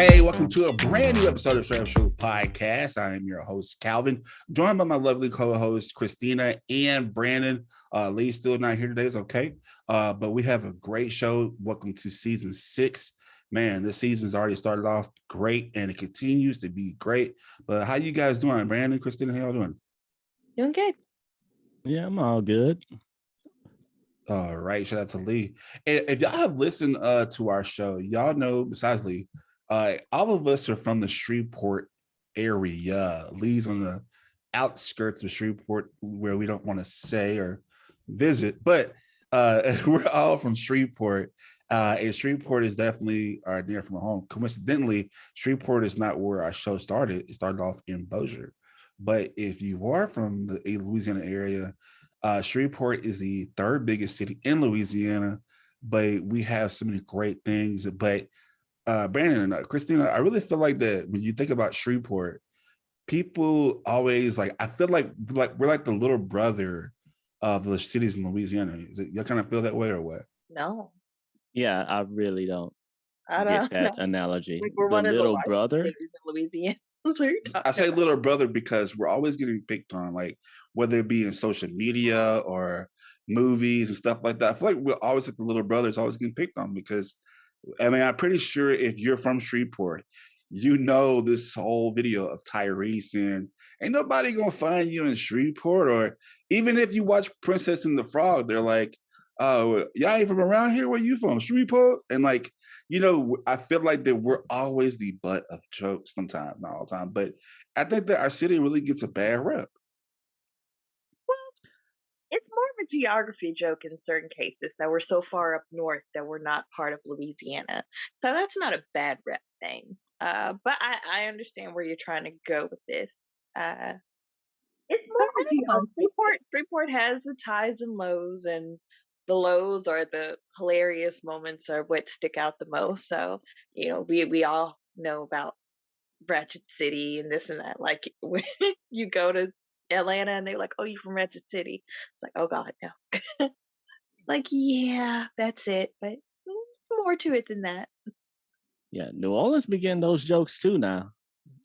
Hey, welcome to a brand new episode of Str8Up Podcast. I am your host, Calvin, joined by my lovely co-hosts, Christina and Brandon. Lee's still not here today, it's okay. But we have a great show. Welcome to season 6. Man, this season's already started off great and it continues to be great. But how you guys doing? Brandon, Christina, how y'all doing? Doing good. Yeah, I'm all good. All right, shout out to Lee. And if y'all have listened to our show, y'all know, besides Lee, all of us are from the Shreveport area. Lee's on the outskirts of Shreveport where we don't want to say or visit, but we're all from Shreveport. And Shreveport is definitely near from home. Coincidentally, Shreveport is not where our show started. It started off in Bossier. But if you are from the Louisiana area, Shreveport is the third biggest city in Louisiana, but we have so many great things. But Brandon and Christina, I really feel like that when you think about Shreveport, people always I feel like we're like the little brother of the cities in Louisiana. Y'all kind of feel that way or what? No. Yeah, I really don't get that analogy. Like we're the one little of the brother. in Louisiana. I say little brother because we're always getting picked on, like whether it be in social media or movies and stuff like that. I feel like we're always like the little brothers always getting picked on because, I mean, I'm pretty sure if you're from Shreveport, you know this whole video of Tyrese and ain't nobody gonna find you in Shreveport. Or even if you watch Princess and the Frog, they're like, oh, y'all ain't from around here? Where you from? Shreveport? And like, you know, I feel like that we're always the butt of jokes sometimes, not all the time. But I think that our city really gets a bad rep. Well, it's more of a geography joke in certain cases that we're so far up north that we're not part of Louisiana. So that's not a bad rep thing. But I understand where you're trying to go with this. It's more of a geography. Shreveport has its highs and lows, and the lows or the hilarious moments are what stick out the most. So, you know, we all know about Ratchet City and this and that. Like when you go to Atlanta and they're like, "Oh, you from Ratchet City?" It's like, "Oh God, no." Like, yeah, that's it. But it's more to it than that. Yeah, New Orleans be getting those jokes too now.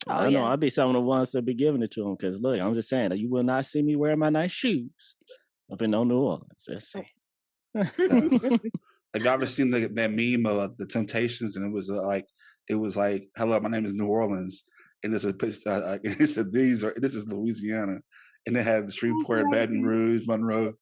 Oh, I know yeah. I'll be some of the ones that be giving it to them because look, I'm just saying that you will not see me wearing my nice shoes up in no New Orleans. Let's see. Have you ever seen that meme of the Temptations? And it was like, "Hello, my name is New Orleans," and it said, "This is Louisiana," and it had Shreveport, Baton Rouge, Monroe.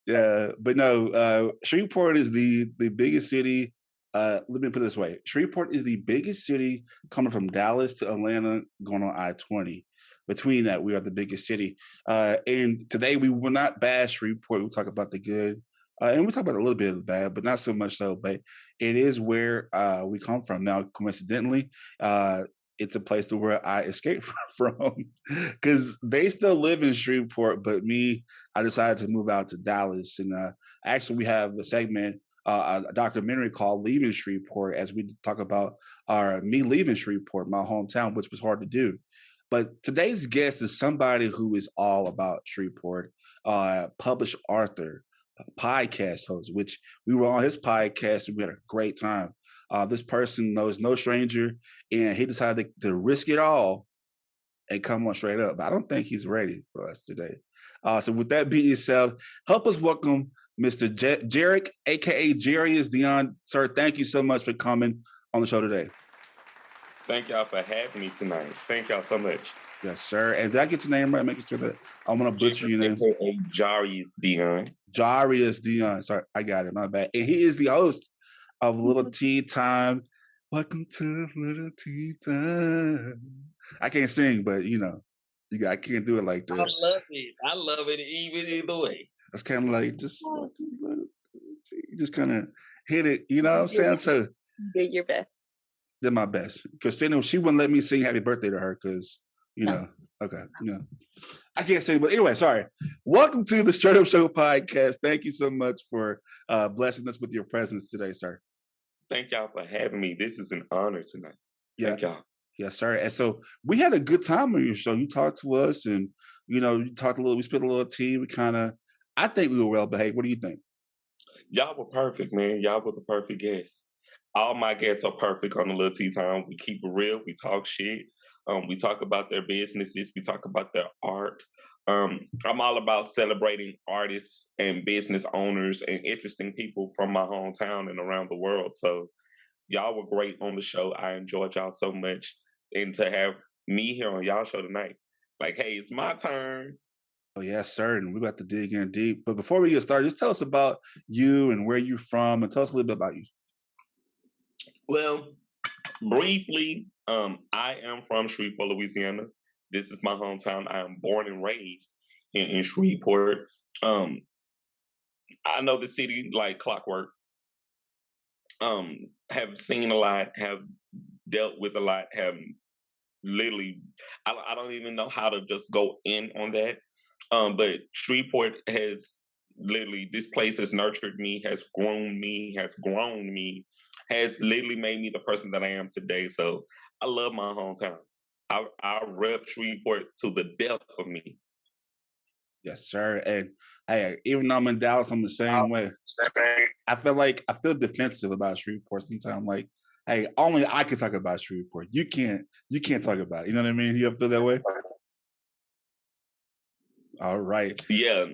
Yeah, but no, Shreveport is the biggest city. Let me put it this way: Shreveport is the biggest city coming from Dallas to Atlanta, going on I-20. Between that, we are the biggest city. And today we will not bash Shreveport. We'll talk about the good. And we'll talk about a little bit of the bad, but not so much so. But it is where we come from. Now, coincidentally, it's a place to where I escaped from because they still live in Shreveport, but me, I decided to move out to Dallas. And actually, we have a segment, a documentary called "Leaving Shreveport," as we talk about me leaving Shreveport, my hometown, which was hard to do. But today's guest is somebody who is all about Shreveport, published author, podcast host, which we were on his podcast and we had a great time. This person knows no stranger, and he decided to risk it all and come on straight up. But I don't think he's ready for us today. So with that being said, help us welcome Mr. Jerrick, aka Jrayis Deyond. Sir, thank you so much for coming on the show today. Thank y'all for having me tonight. Thank y'all so much. Yes, sir. And did I get your name right? Making sure that I'm gonna butcher your name. AKA Jrayis Deyond. Jrayis Deyond. Sorry, I got it. My bad. And he is the host of Lil Tea Time. Welcome to Lil Tea Time. I can't sing, but you know, I can't do it like that. I love it. I love it either way. It's kind of like just kind of hit it. You know what I'm saying? So do your best. Did my best because she wouldn't let me sing "Happy Birthday" to her because you know. Okay, I can't sing, but anyway, sorry. Welcome to the Str8Up Podcast. Thank you so much for blessing us with your presence today, sir. Thank y'all for having me. This is an honor tonight. Thank y'all. Yes, sir. And so we had a good time on your show. You talked to us, and you know, you talked a little. We spit a little tea. I think we were well behaved. What do you think? Y'all were perfect, man. Y'all were the perfect guests. all my guests are perfect on the Lil Tea Time. We keep it real. We talk shit. We talk about their businesses. We talk about their art. I'm all about celebrating artists and business owners and interesting people from my hometown and around the world. So y'all were great on the show. I enjoyed y'all so much. And to have me here on y'all show tonight, it's like, hey, it's my turn. Oh, yes, sir. And we're about to dig in deep. But before we get started, just tell us about you and where you're from, and tell us a little bit about you. Well, briefly, I am from Shreveport, Louisiana. This is my hometown. I am born and raised in Shreveport. I know the city like clockwork. Have seen a lot, have dealt with a lot, have literally, I don't even know how to just go in on that. But Shreveport has literally, this place has nurtured me, has groomed me, has grown me, has literally made me the person that I am today. So I love my hometown. I rep Shreveport to the depth of me. Yes, sir. And hey, even though I'm in Dallas, I'm the same way. I feel defensive about Shreveport sometimes. Like, hey, only I can talk about Shreveport. You can't talk about it. You know what I mean? You ever feel that way? All right. Yeah.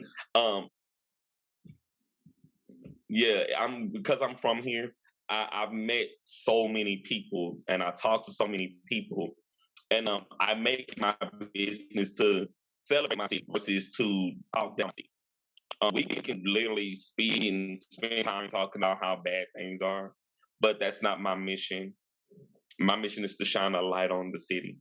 Because I'm from here, I've met so many people and I talk to so many people. And I make my business to celebrate my city versus to talk down my city. We can literally speak and spend time talking about how bad things are, but that's not my mission. My mission is to shine a light on the city.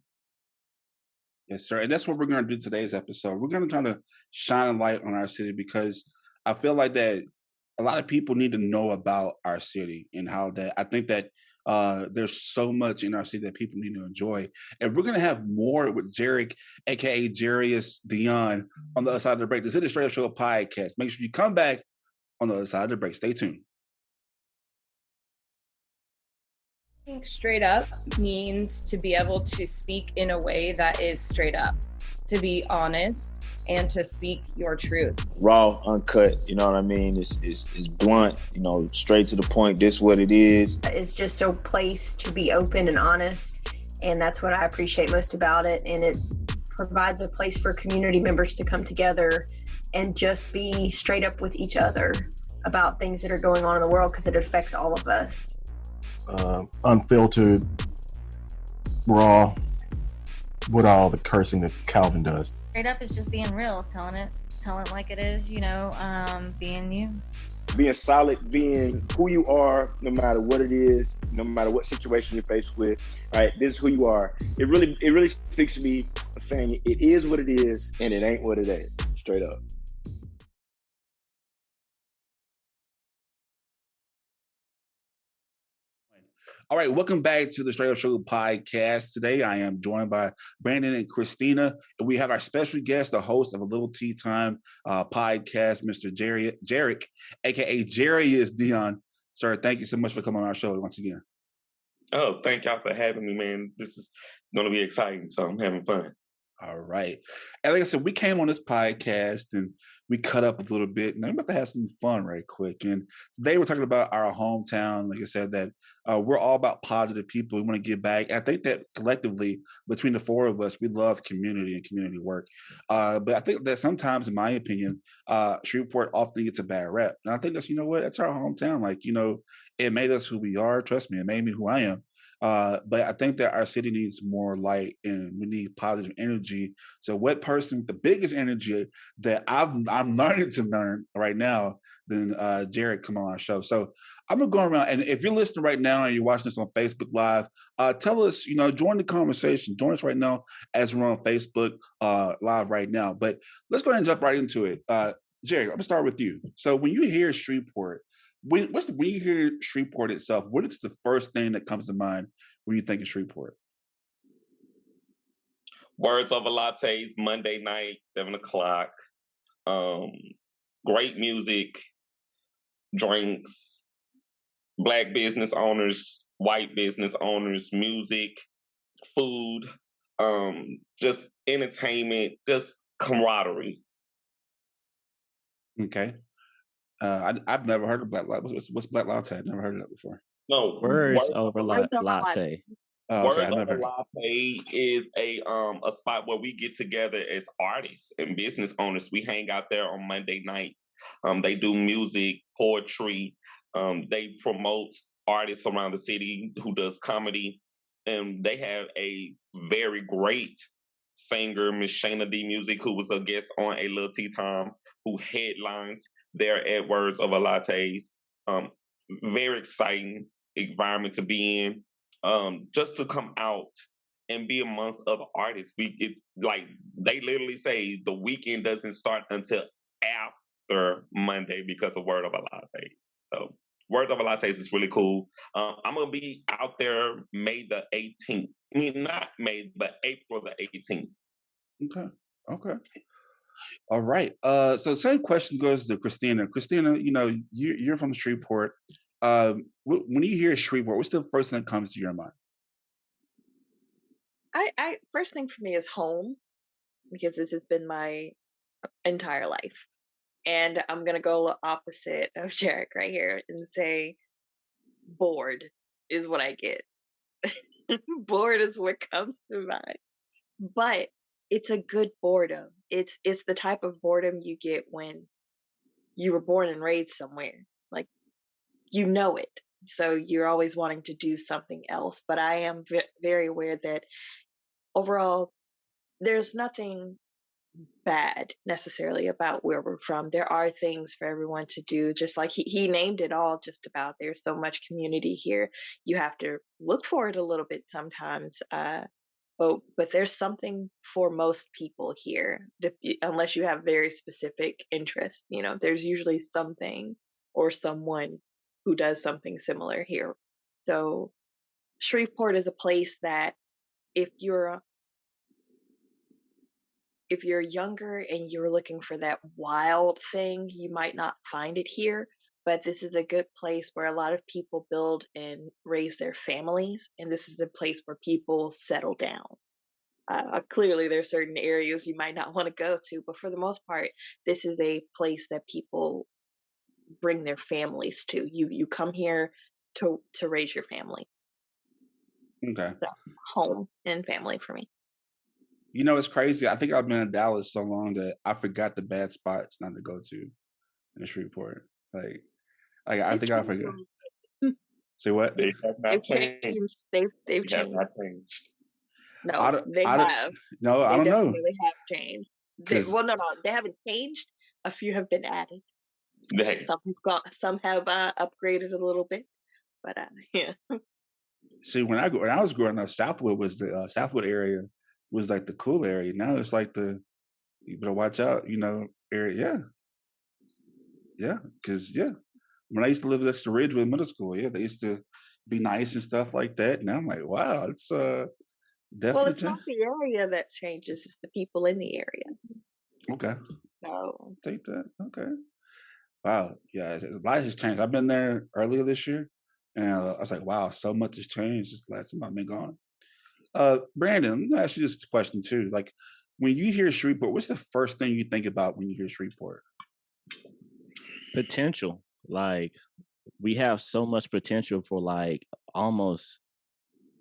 Yes, sir. And that's what we're going to do today's episode. We're going to try to shine a light on our city because I feel like that a lot of people need to know about our city and how that I think that there's so much in our city that people need to enjoy. And we're going to have more with Jerrick, a.k.a. Jrayis Deyond, on the other side of the break. This is the Str8Up Podcast. Make sure you come back on the other side of the break. Stay tuned. I think straight up means to be able to speak in a way that is straight up, to be honest, and to speak your truth. Raw, uncut, you know what I mean? It's blunt, you know, straight to the point. This what it is. It's just a place to be open and honest, and that's what I appreciate most about it. And it provides a place for community members to come together and just be straight up with each other about things that are going on in the world because it affects all of us. Unfiltered, raw, with all the cursing that Calvin does. Straight up is just being real, telling it like it is, you know, being you. Being solid, being who you are, no matter what it is, no matter what situation you're faced with. All right, this is who you are. It really speaks to me, saying it is what it is and it ain't what it ain't. Straight up. All right, welcome back to the Str8Up Show podcast. Today, I am joined by Brandon and Christina, and we have our special guest, the host of a Lil Tea Time podcast, Mr. Jerrick, a.k.a. Jrayis Deyond. Sir, thank you so much for coming on our show once again. Oh, thank y'all for having me, man. This is going to be exciting, so I'm having fun. All right. And like I said, we came on this podcast and we cut up a little bit, and I'm about to have some fun right quick. And today we're talking about our hometown. Like I said, that we're all about positive people. We want to give back. And I think that collectively, between the four of us, we love community and community work. But I think that sometimes, in my opinion, Shreveport often gets a bad rep. And I think that's, you know what, that's our hometown. Like, you know, it made us who we are. Trust me, it made me who I am. But I think that our city needs more light and we need positive energy. So the biggest energy that I'm learning to learn right now, then Jerrick come on our show. So I'm going to go around, and if you're listening right now and you're watching this on Facebook Live, tell us, you know, join the conversation. Join us right now as we're on Facebook Live right now. But let's go ahead and jump right into it. Jerrick, I'm going to start with you. So when you hear Shreveport, when you hear Shreveport itself, what is the first thing that comes to mind when you think of Shreveport? Words Over Lattes, Monday night, 7:00. Great music, drinks, Black business owners, white business owners, music, food, just entertainment, just camaraderie. Okay. I've never heard of Black Latte. What's Black Latte? I've never heard of that before. No, Words over Words over latte. Oh, okay, Words I never Over heard. Latte is a spot where we get together as artists and business owners. We hang out there on Monday nights. They do music, poetry. They promote artists around the city who does comedy, and they have a very great singer, Miss Shayna D Music, who was a guest on a Lil Tea Time, who headlines there at Words Over Lattes. Um, Very exciting environment to be in, just to come out and be amongst other artists. It's like they literally say the weekend doesn't start until after Monday because of Word of a Latte. So Word of a Lattes is really cool. I'm gonna be out there May the 18th. I mean, not May, but April the 18th. Okay. All right. So same question goes to Christina. Christina, you're from Shreveport. When you hear Shreveport, what's the first thing that comes to your mind? I first thing for me is home, because this has been my entire life. And I'm gonna go a little opposite of Jerrick right here and say bored is what I get. Bored is what comes to mind. But it's a good boredom. It's the type of boredom you get when you were born and raised somewhere. Like, you know it. So you're always wanting to do something else. But I am very aware that overall, there's nothing bad necessarily about where we're from. There are things for everyone to do, just like he named it all just about. There's so much community here. You have to look for it a little bit sometimes. But there's something for most people here, unless you have very specific interests. There's usually something or someone who does something similar here. So Shreveport is a place that if you're younger and you're looking for that wild thing, you might not find it here. But this is a good place where a lot of people build and raise their families. And this is a place where people settle down. Clearly, there's certain areas you might not want to go to, but for the most part, this is a place that people bring their families to. You come here to raise your family. Okay. So, home and family for me. It's crazy. I think I've been in Dallas so long that I forgot the bad spots not to go to in Shreveport. Like I think I forgot. Say what? They have not changed. They've They have changed. not changed. No, they have. No, I They don't know. definitely have changed. No, they haven't changed. A few have been added. Some have upgraded a little bit, but yeah. See, when I was growing up, Southwood was the Southwood area was like the cool area. Now it's like you better watch out, area. Yeah, because when I used to live next to Ridgewood Middle School, they used to be nice and stuff like that. Now I'm like, wow, it's definitely. Well, it's not the area that changes; it's the people in the area. Okay. So take that. Okay. Wow. Yeah, a lot has changed. I've been there earlier this year, and I was like, wow, so much has changed since the last time I've been gone. Brandon, let me ask you this question too. Like, when you hear Shreveport, what's the first thing you think about when you hear Shreveport? Potential. Like, we have so much potential for like almost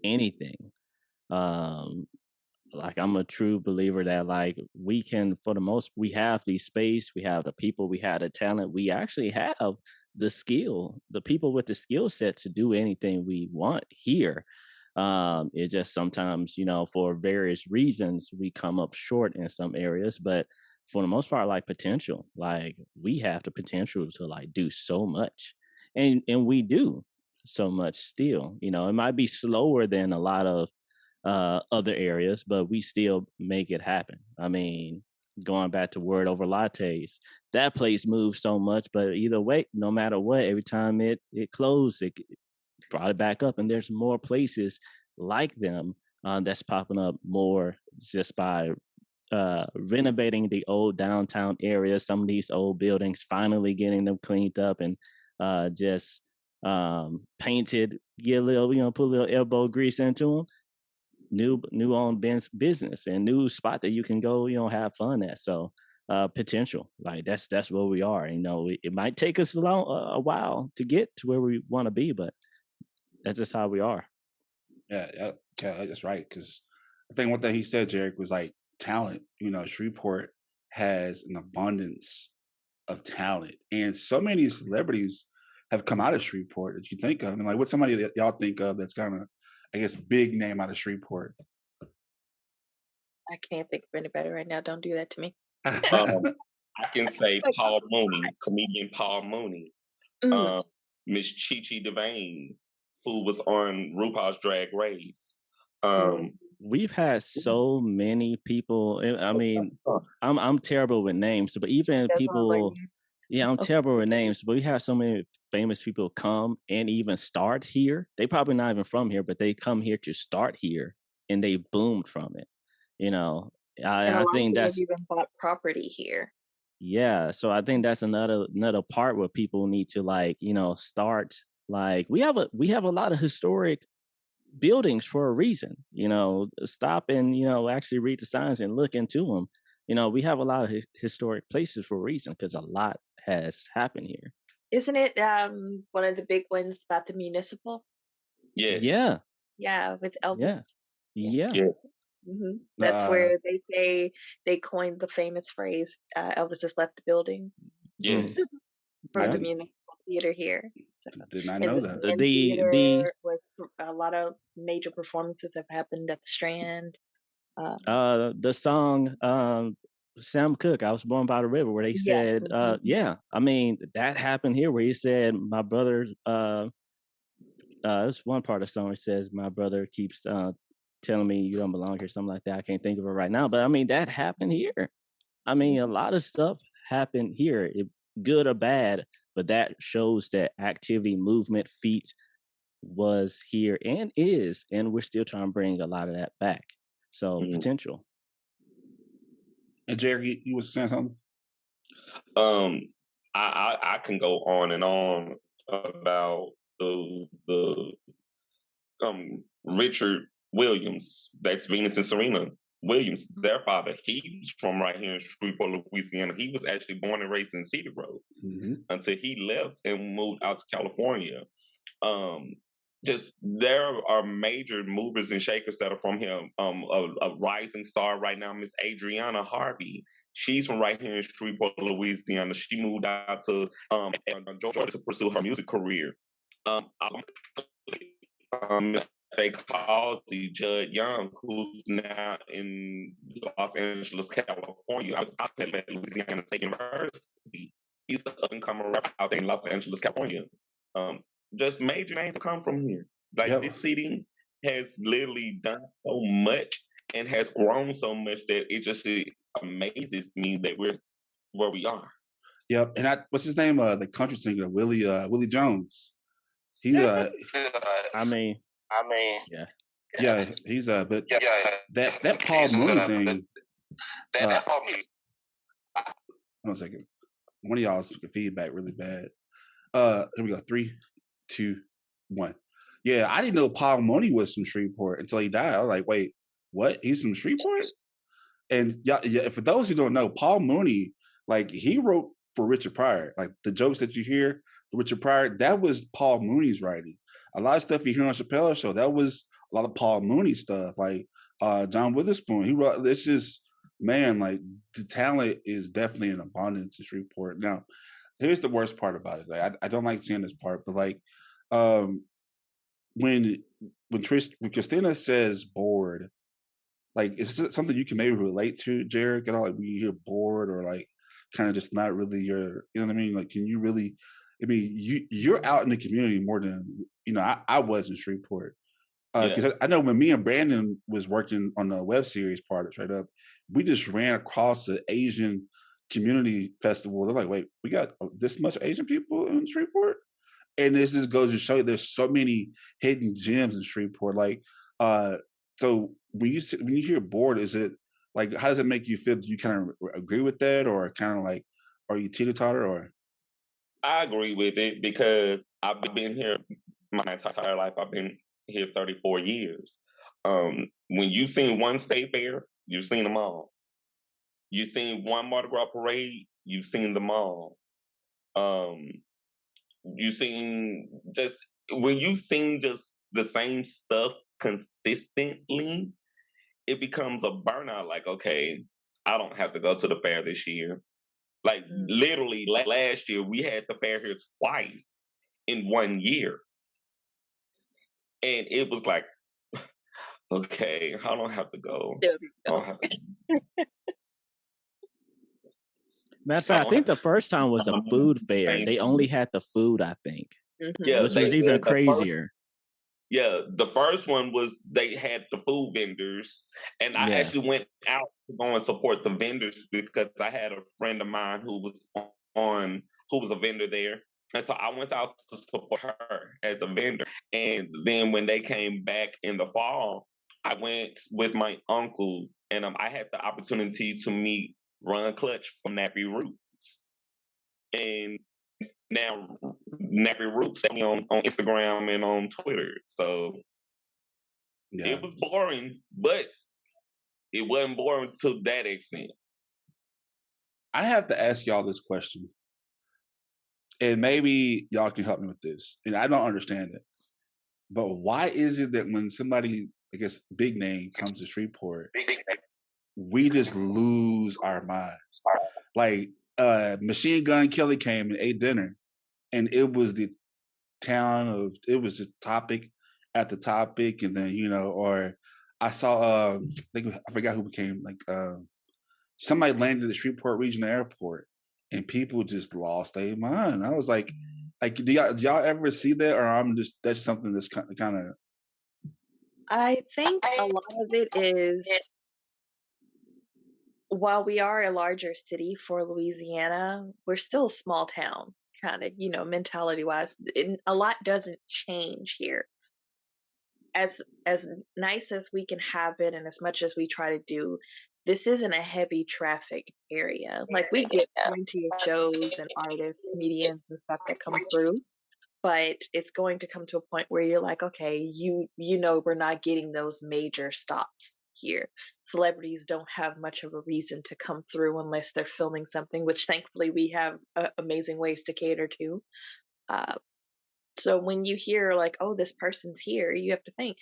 anything. Like, I'm a true believer that like we can, for the most, we have the space, we have the people, we have the talent, we actually have the skill, the people with the skill set to do anything we want here. It just sometimes, for various reasons, we come up short in some areas, but for the most part, like potential, like we have the potential to like do so much, and we do so much still. It might be slower than a lot of other areas, but we still make it happen. I mean, going back to Word Over Lattes, that place moves so much, but either way, no matter what, every time it closed, it brought it back up, and there's more places like them that's popping up more just by renovating the old downtown area, some of these old buildings, finally getting them cleaned up and just painted, get a little, put a little elbow grease into them. New owned business and new spot that you can go, have fun at. So potential, like that's where we are. It might take us a while to get to where we want to be, but That's just how we are. Yeah, that's right. Because I think one thing he said, Jerrick, was like talent. Shreveport has an abundance of talent, and so many celebrities have come out of Shreveport that you think of. And like, what's somebody that y'all think of that's kind of, I guess, big name out of Shreveport? I can't think of anybody right now. Don't do that to me. I can say Paul Mooney, comedian Paul Mooney, Miss Chi Devane, who was on RuPaul's Drag Race. We've had so many people. I mean, I'm terrible with names, but even people. I'm terrible with names, but we have so many famous people come and even start here. They probably not even from here, but they come here to start here, and they boomed from it. I think that's even bought property here. Yeah, so I think that's another part where people need to start. Like we have a lot of historic buildings for a reason. Stop and actually read the signs and look into them. We have a lot of historic places for a reason because a lot has happened here. Isn't it one of the big ones about the municipal? Yes. Yeah, with Elvis. Yeah. Mm-hmm. That's where they say they coined the famous phrase, Elvis has left the building. Yes. For the municipal theater here. So, did not know that. With a lot of major performances have happened at the Strand. The song Sam Cooke, I Was Born by the River, where they said, I mean, that happened here where he said, my brother, it's one part of the song, it says, my brother keeps telling me you don't belong here, something like that. I can't think of it right now. But I mean, that happened here. I mean, a lot of stuff happened here, good or bad, but that shows that activity, movement, feet was here and is, and we're still trying to bring a lot of that back. So potential. And Jerry, you was saying something? I can go on and on about the Richard Williams, that's Venus and Serena Williams, their father. He's from right here in Shreveport, Louisiana. He was actually born and raised in Cedar Grove until he left and moved out to California. Just there are major movers and shakers that are from here. A rising star right now, Miss Adriana Harvey. She's from right here in Shreveport, Louisiana. She moved out to Georgia to pursue her music career. They called Jrayis Deyond, who's now in Los Angeles, California. I was at Louisiana State University. He's an up-and-coming rapper out there in Los Angeles, California. Just major names come from here. This city has literally done so much and has grown so much that it amazes me that we're where we are. Yep. And what's his name? The country singer, Willie Jones. He's yeah, he's but that Paul Mooney thing. One second. One of y'all's feedback really bad. Here we go. 3, 2, 1. Yeah, I didn't know Paul Mooney was from Shreveport until he died. I was like, wait, what? He's from Shreveport? And yeah, for those who don't know, Paul Mooney, he wrote for Richard Pryor. Like the jokes that you hear for Richard Pryor, that was Paul Mooney's writing. A lot of stuff you hear on Chappelle's show, that was a lot of Paul Mooney stuff. Like John Witherspoon, he wrote. This is the talent is definitely in abundance in Shreveport. Now, here's the worst part about it. I don't like seeing this part, but when Christina says bored, is it something you can maybe relate to, Jerrick? When you hear bored or kind of just not really your, you know what I mean? Can you really? I mean, you're out in the community more than I was in Shreveport. Because I know when me and Brandon was working on the web series part of Str8Up, we just ran across the Asian community festival. They're like, wait, we got this much Asian people in Shreveport? And this just goes to show you there's so many hidden gems in Shreveport. So when you hear bored, is it how does it make you feel? Do you kind of agree with that, or kind of are you teeter-totter, or? I agree with it because I've been here my entire life. I've been here 34 years. When you've seen one state fair, you've seen them all. You've seen one Mardi Gras parade, you've seen them all. You've seen just the same stuff consistently, it becomes a burnout. Like, okay, I don't have to go to the fair this year. Like, literally, last year, we had the fair here twice in 1 year. And it was like, okay, I don't have to go. I don't have to. Matter of fact, I think the first time was a food fair. They only had the food, I think, Yeah, which was even crazier. The first one was they had the food vendors, and I actually went out to go and support the vendors because I had a friend of mine who was a vendor there. And so I went out to support her as a vendor. And then when they came back in the fall, I went with my uncle, and I had the opportunity to meet Ron Clutch from Nappy Roots. And now Nappy Roots on Instagram and on Twitter. So it was boring, but it wasn't boring to that extent. I have to ask y'all this question. And maybe y'all can help me with this. And I don't understand it. But why is it that when somebody, I guess, big name comes to Shreveport, we just lose our mind? Like, Machine Gun Kelly came and ate dinner, and it was the it was just topic after topic. And then, or I saw, I forgot who became, somebody landed at the Shreveport Regional Airport, and people just lost their mind. I was like, do y'all ever see that, or that's something that's kind of? I think a lot of it is, while we are a larger city for Louisiana, we're still a small town, kind of, mentality wise. A lot doesn't change here. As nice as we can have it, and as much as we try to do, this isn't a heavy traffic area. Like, we get plenty of shows and artists, comedians and stuff that come through, but it's going to come to a point where you're like, okay, we're not getting those major stops here. Celebrities don't have much of a reason to come through unless they're filming something, which thankfully we have amazing ways to cater to. So when you hear like, oh, this person's here, you have to think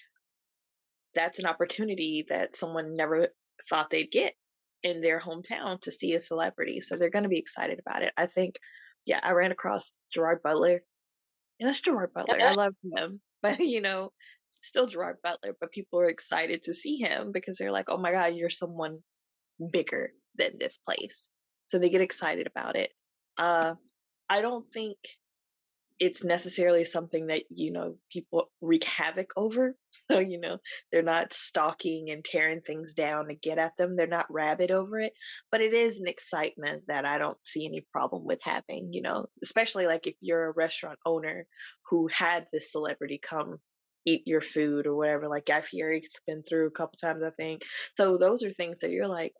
that's an opportunity that someone never thought they'd get in their hometown to see a celebrity. So they're going to be excited about it. I think, I ran across Gerard Butler. And that's Gerard Butler. I love him. But, still Gerard Butler. But people are excited to see him because they're like, oh my God, you're someone bigger than this place. So they get excited about it. I don't think it's necessarily something that, people wreak havoc over. So, they're not stalking and tearing things down to get at them. They're not rabid over it. But it is an excitement that I don't see any problem with having, especially like if you're a restaurant owner who had this celebrity come eat your food or whatever. Like Guy Fieri's been through a couple times, I think. So those are things that you're like,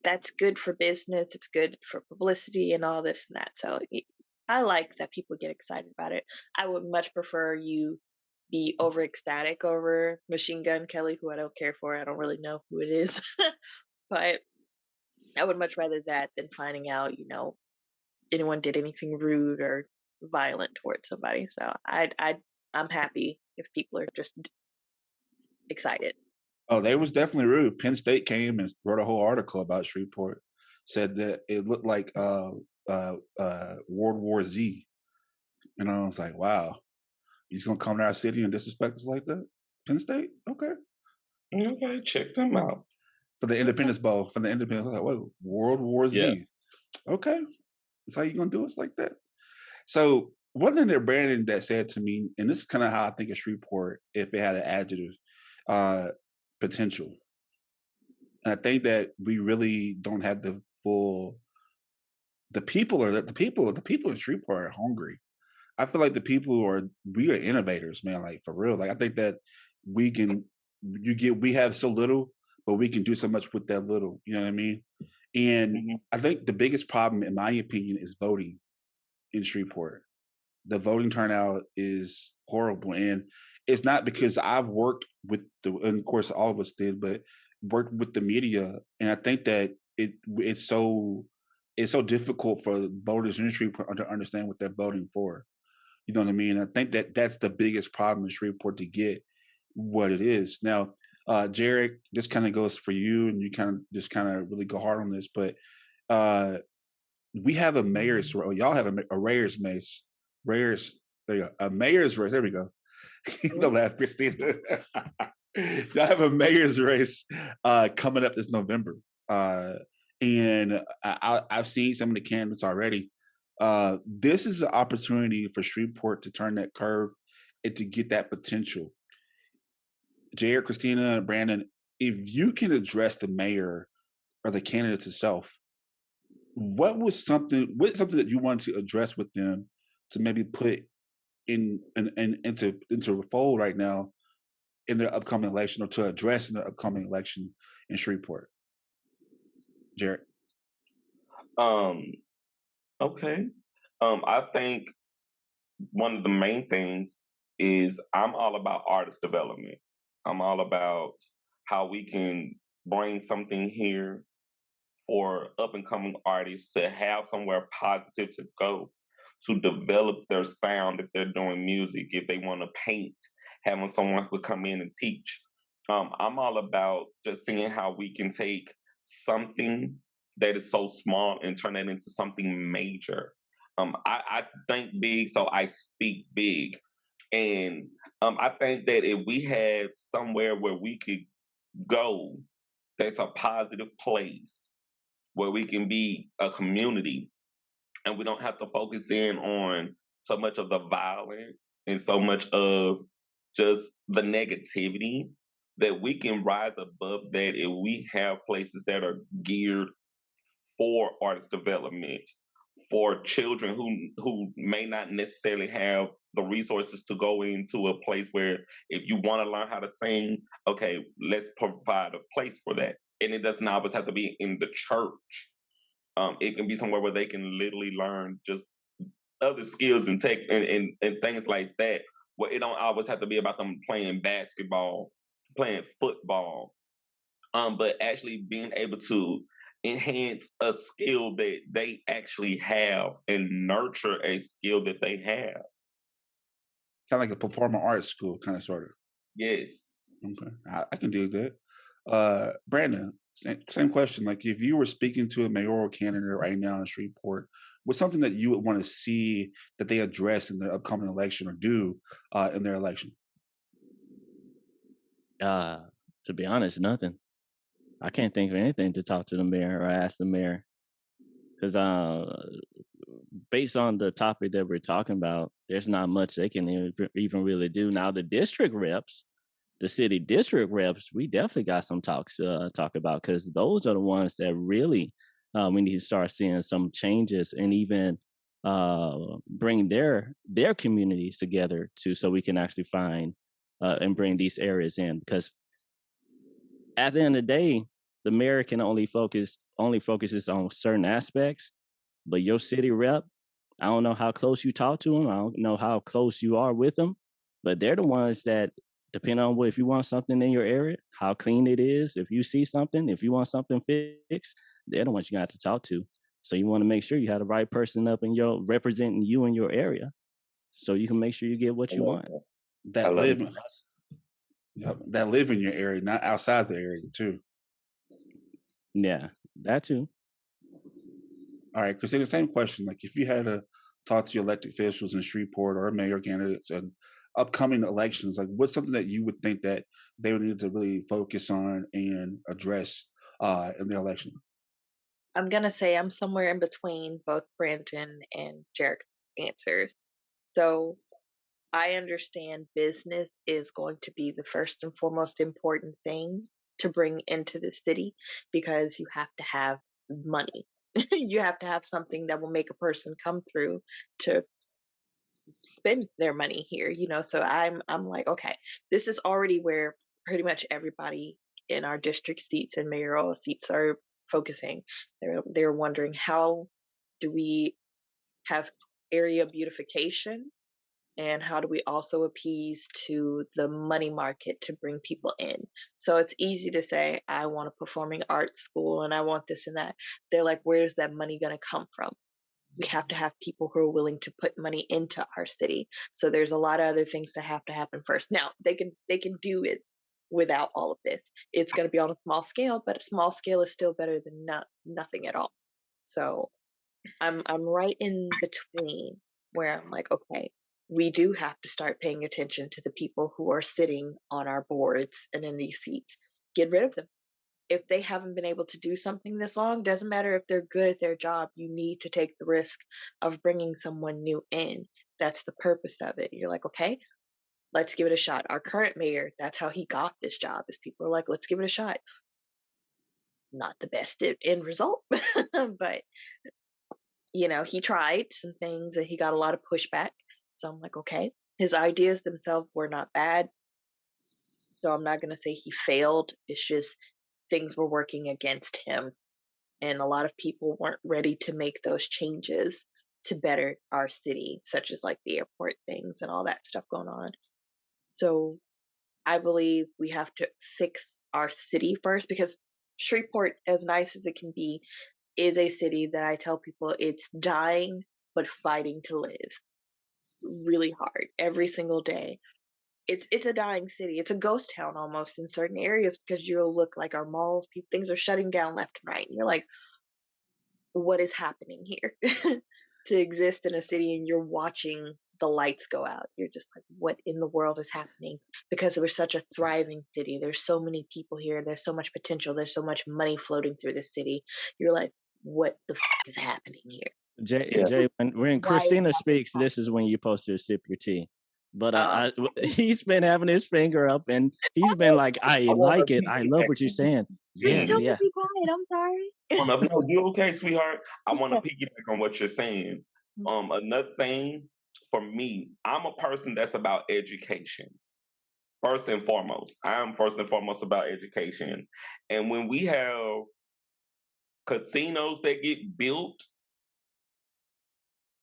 that's good for business. It's good for publicity and all this and that. So I like that people get excited about it. I would much prefer you be over ecstatic over Machine Gun Kelly, who I don't care for. I don't really know who it is. But I would much rather that than finding out, anyone did anything rude or violent towards somebody. So I'm happy if people are just excited. Oh, they was definitely rude. Penn State came and wrote a whole article about Shreveport. Said that it looked like World War Z. And I was like, wow, you just gonna come to our city and disrespect us like that? Penn State? Okay, check them out. For the Independence Bowl. I was like, whoa, World War Z. Yeah. Okay. That's how you gonna do us like that? So one thing that Brandon that said to me, and this is kind of how I think of Shreveport if it had an adjective, potential. And I think that we really don't have the full. The people in Shreveport are hungry. I feel like we are innovators, man. Like, for real. Like, I think that we have so little, but we can do so much with that little. You know what I mean? And I think the biggest problem, in my opinion, is voting in Shreveport. The voting turnout is horrible, and it's not because I've worked with and of course all of us did, but worked with the media, and I think that it's so difficult for voters in Shreveport to understand what they're voting for. You know what I mean? I think that that's the biggest problem in Shreveport to get what it is. Now, Jerrick, this kind of goes for you, and you kind of really go hard on this, but uh, we have a mayor's, or y'all have a mayor's mace, mayor's, there you go, a mayor's race. There we go. The laugh, Christina. Y'all have a mayor's race coming up this November, and I've seen some of the candidates already. This is an opportunity for Shreveport to turn that curve and to get that potential. Jared, Christina, and Brandon, if you can address the mayor or the candidates itself, what's something that you want to address with them to maybe put into a fold right now in their upcoming election, or to address in the upcoming election in Shreveport? Jared. Okay. I think one of the main things is I'm all about artist development. I'm all about how we can bring something here for up and coming artists to have somewhere positive to go, to develop their sound if they're doing music, if they want to paint, having someone who come in and teach. I'm all about just seeing how we can take something that is so small and turn it into something major. I think big, so I speak big. And I think that if we had somewhere where we could go, that's a positive place where we can be a community, and we don't have to focus in on so much of the violence and so much of just the negativity, that we can rise above that if we have places that are geared for artist development, for children who may not necessarily have the resources to go into a place where, if you want to learn how to sing, okay, let's provide a place for that. And it doesn't always have to be in the church. It can be somewhere where they can literally learn just other skills and tech and things like that, where it don't always have to be about them playing basketball, playing football, but actually being able to enhance a skill that they actually have and nurture a skill that they have. Kind of like a performing arts school, kind of, sort of. Yes. Okay, I can do that. Brandon, same question. Like, if you were speaking to a mayoral candidate right now in Shreveport, what's something that you would want to see that they address in their upcoming election, or do in their election? To be honest, nothing. I can't think of anything to talk to the mayor or ask the mayor, because based on the topic that we're talking about, there's not much they can even really do. Now, the district reps, the city district reps, we definitely got some talks to talk about, because those are the ones that really we need to start seeing some changes, and even bring their communities together too, so we can actually find and bring these areas in. Because at the end of the day, the mayor can only focuses on certain aspects, but your city rep, I don't know how close you talk to them, I don't know how close you are with them, but they're the ones that, depending on if you want something in your area, how clean it is, if you see something, if you want something fixed, they're the ones you got to talk to. So you want to make sure you have the right person up in representing you in your area, so you can make sure you get what you want. That live in your area, not outside the area too. Yeah, that too. All right, Christina, same question. Like, if you had to talk to your elected officials in Shreveport or mayor candidates and upcoming elections, like, what's something that you would think that they would need to really focus on and address in the election? I'm going to say I'm somewhere in between both Brandon and Jerrick's answers. So I understand business is going to be the first and foremost important thing to bring into the city, because you have to have money. You have to have something that will make a person come through to spend their money here, so I'm like, okay, this is already where pretty much everybody in our district seats and mayoral seats are focusing. They're wondering, how do we have area beautification, and how do we also appease to the money market to bring people in? So it's easy to say, I want a performing arts school and I want this and that. They're like, where's that money going to come from? we have to have people who are willing to put money into our city. So there's a lot of other things that have to happen first. Now they can do it without all of this. It's going to be on a small scale, but a small scale is still better than nothing at all. So I'm right in between where I'm like, okay, we do have to start paying attention to the people who are sitting on our boards and in these seats. Get rid of them. If they haven't been able to do something this long, doesn't matter if they're good at their job, you need to take the risk of bringing someone new in. That's the purpose of it. You're like, okay, let's give it a shot. Our current mayor, that's how he got this job, is people are like, let's give it a shot. Not the best end result, but he tried some things and he got a lot of pushback. So I'm like, okay, his ideas themselves were not bad. So I'm not going to say he failed. It's just things were working against him. And a lot of people weren't ready to make those changes to better our city, such as like the airport things and all that stuff going on. So I believe we have to fix our city first, because Shreveport, as nice as it can be, is a city that I tell people it's dying but fighting to live really hard every single day. It's a dying city. It's a ghost town almost in certain areas, because you'll look like our malls, things are shutting down left and right. And you're like, what is happening here? To exist in a city and you're watching the lights go out. You're just like, what in the world is happening? Because we're such a thriving city. There's so many people here. There's so much potential. There's so much money floating through the city. You're like, what the is happening here? Jay, when Christina speaks, this is when you're supposed to sip your tea. But he's been having his finger up and he's been like, I like it. I love what you're saying. Yeah. Be quiet. I'm sorry. No, you okay, sweetheart? I want to piggyback on what you're saying. Another thing for me, I'm a person that's about education. First and foremost, I am first and foremost about education. And when we have casinos that get built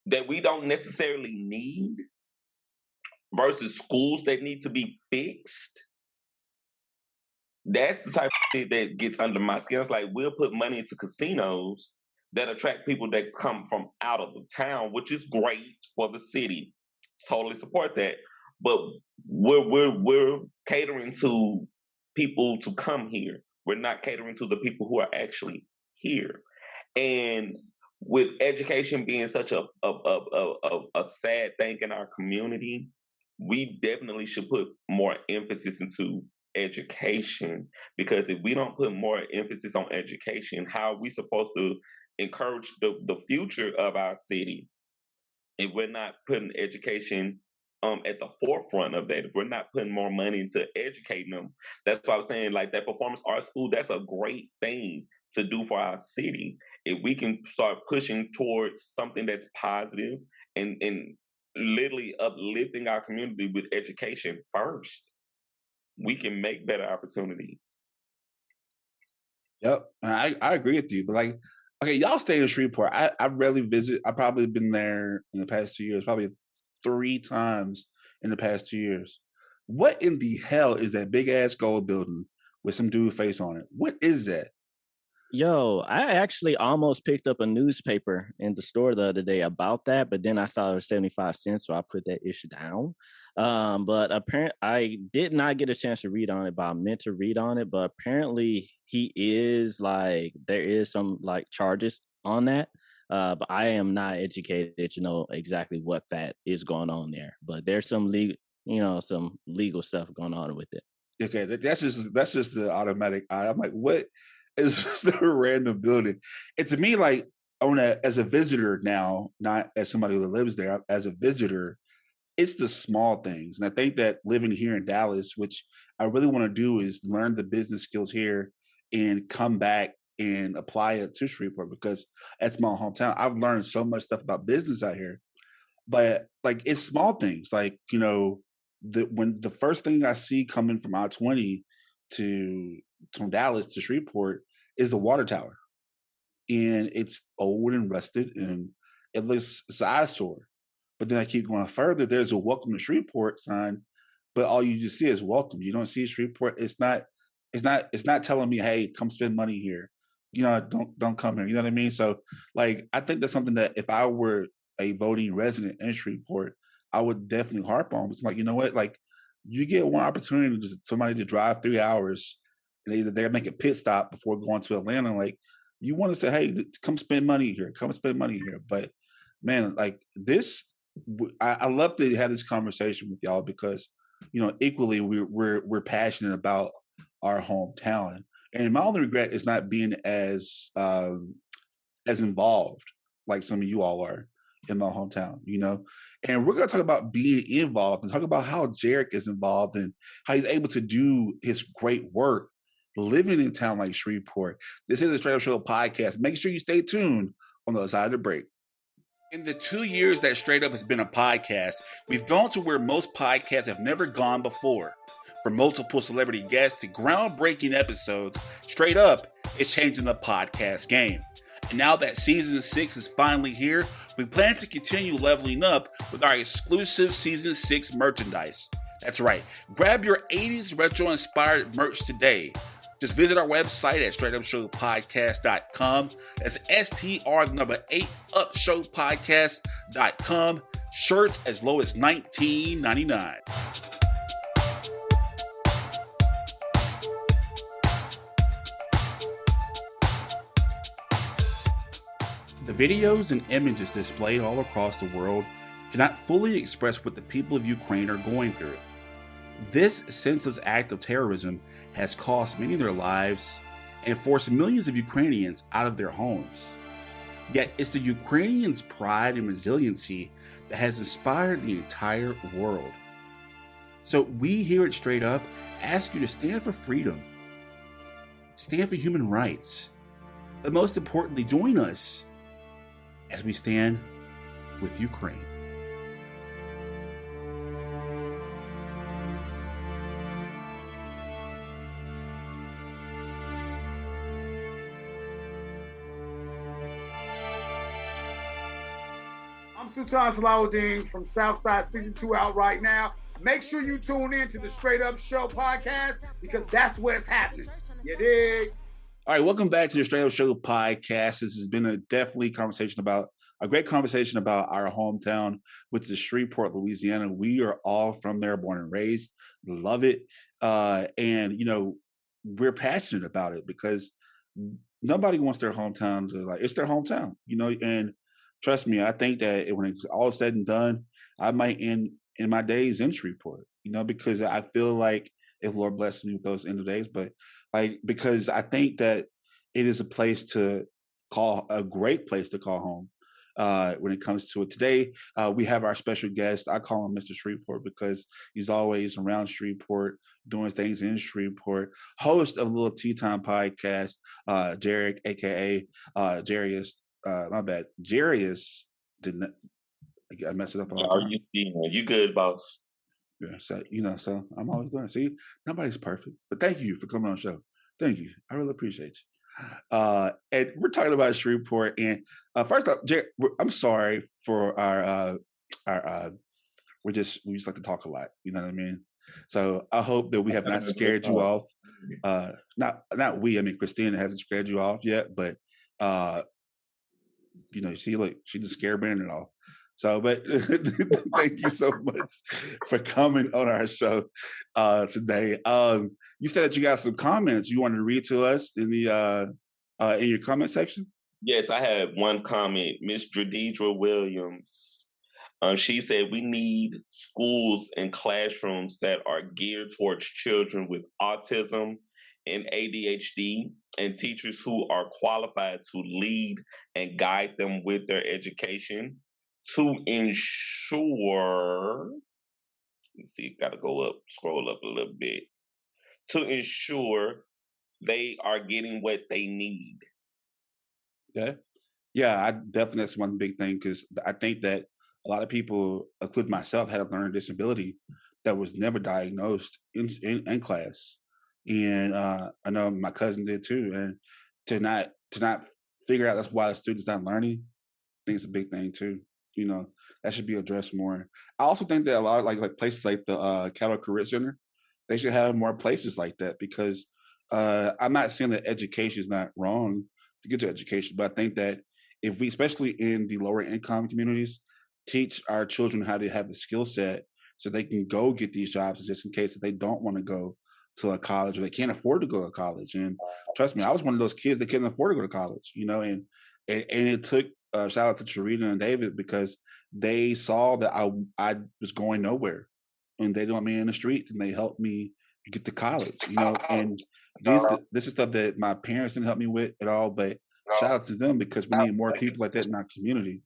that we don't necessarily need, versus schools that need to be fixed, that's the type of shit that gets under my skin. It's like, we'll put money into casinos that attract people that come from out of the town, which is great for the city. Totally support that. But we're catering to people to come here. We're not catering to the people who are actually here. And with education being such a sad thing in our community, we definitely should put more emphasis into education, because if we don't put more emphasis on education, how are we supposed to encourage the future of our city if we're not putting education at the forefront of that? If we're not putting more money into educating them, that's why I'm saying, like, that performance art school, that's a great thing to do for our city. If we can start pushing towards something that's positive and literally uplifting our community with education first, we can make better opportunities. Yep, I agree with you. But like, okay, y'all stay in Shreveport. I rarely visit. I've probably been there in the past 2 years, probably 3 times in the past 2 years. What in the hell is that big ass gold building with some dude face on it? What is that? Yo, I actually almost picked up a newspaper in the store the other day about that, but then I saw it was 75 cents, so I put that issue down. But apparently, I did not get a chance to read on it, but I meant to read on it. But apparently, he is like, there is some like charges on that. But I am not educated to know exactly what that is going on there. But there's some legal, some legal stuff going on with it. Okay, that's just the automatic eye. I'm like, what? It's just a random building. And to me, like, as a visitor now, not as somebody who lives there, as a visitor, it's the small things. And I think that living here in Dallas, which I really want to do, is learn the business skills here and come back and apply it to Shreveport, because that's my hometown. I've learned so much stuff about business out here. But like, it's small things. Like, when the first thing I see coming from I-20 from Dallas to Shreveport is the water tower, and it's old and rusted and it looks it's an eyesore. But then I keep going further. There's a welcome to Shreveport sign, but all you just see is welcome. You don't see Shreveport. It's not telling me, hey, come spend money here. don't come here. You know what I mean? So like, I think that's something that if I were a voting resident in Shreveport, I would definitely harp on. It's like, you know what? Like, you get one opportunity to somebody to drive 3 hours and they're make a pit stop before going to Atlanta. Like, you want to say, hey, come spend money here. Come spend money here. But man, like this, I love to have this conversation with y'all because, equally we're passionate about our hometown. And my only regret is not being as involved like some of you all are in my hometown, And we're going to talk about being involved and talk about how Jerrick is involved and how he's able to do his great work living in a town like Shreveport. This is the Straight Up Show podcast. Make sure you stay tuned on the other side of the break. In the 2 years that Straight Up has been a podcast, we've gone to where most podcasts have never gone before. From multiple celebrity guests to groundbreaking episodes, Straight Up is changing the podcast game. And now that season 6 is finally here, we plan to continue leveling up with our exclusive season 6 merchandise. That's right, grab your 80s retro inspired merch today. Just visit our website at Straight8UpShowPodcast.com. That's STR8UpShowPodcast.com. Shirts as low as $19.99. The videos and images displayed all across the world cannot fully express what the people of Ukraine are going through. This senseless act of terrorism has cost many their lives and forced millions of Ukrainians out of their homes. Yet it's the Ukrainians' pride and resiliency that has inspired the entire world. So we here at Straight Up ask you to stand for freedom, stand for human rights, but most importantly, join us as we stand with Ukraine. I'm Sultan Salahuddin from Southside Season 2 out right now. Make sure you tune in to the Straight Up Show podcast because that's where it's happening. You dig? All right, welcome back to the Straight Up Show podcast. This has been a great conversation about our hometown, which is Shreveport, Louisiana. We are all from there, born and raised, love it. And we're passionate about it because nobody wants their hometown to it's their hometown, and trust me, I think that when it's all said and done, I might end in my days in Shreveport, because I feel like if Lord blesses me with those end of days, but because I think that it is a great place to call home when it comes to it. Today, we have our special guest. I call him Mr. Shreveport because he's always around Shreveport, doing things in Shreveport, host of Lil Tea Time Podcast, Jerrick, aka Jrayis. My bad. Jrayis didn't. I messed it up all the time. You good, boss? Yeah, so so I'm always doing it. See, nobody's perfect, but thank you for coming on the show. Thank you. I really appreciate you. And we're talking about Shreveport. And first off, Jerrick, I'm sorry for our we just like to talk a lot. You know what I mean? So I hope that we have not scared you off. Not we. I mean, Christina hasn't scared you off yet, but she just scared Brandon off. So, but thank you so much for coming on our show today. You said that you got some comments you wanted to read to us in the in your comment section. Yes, I had one comment. Miss Jadidra Williams. She said we need schools and classrooms that are geared towards children with autism and ADHD, and teachers who are qualified to lead and guide them with their education to ensure, let's see, scroll up a little bit, to ensure they are getting what they need. Okay. Yeah, that's one big thing, because I think that a lot of people, including myself, had a learning disability that was never diagnosed in class. And I know my cousin did too. And to not figure out that's why the student's not learning, I think it's a big thing too. That should be addressed more. I also think that a lot of like places like the Cattle Career Center, they should have more places like that, because I'm not saying that education is not wrong. to get your education. But I think that if we, especially in the lower income communities, teach our children how to have a skill set so they can go get these jobs just in case that they don't want to go to a college or they can't afford to go to college. And trust me, I was one of those kids that couldn't afford to go to college, and it took shout out to Sharita and David because they saw that I was going nowhere and they didn't want me in the streets and they helped me get to college, and this is stuff that my parents didn't help me with at all, but shout out to them because we need more people like that in our community.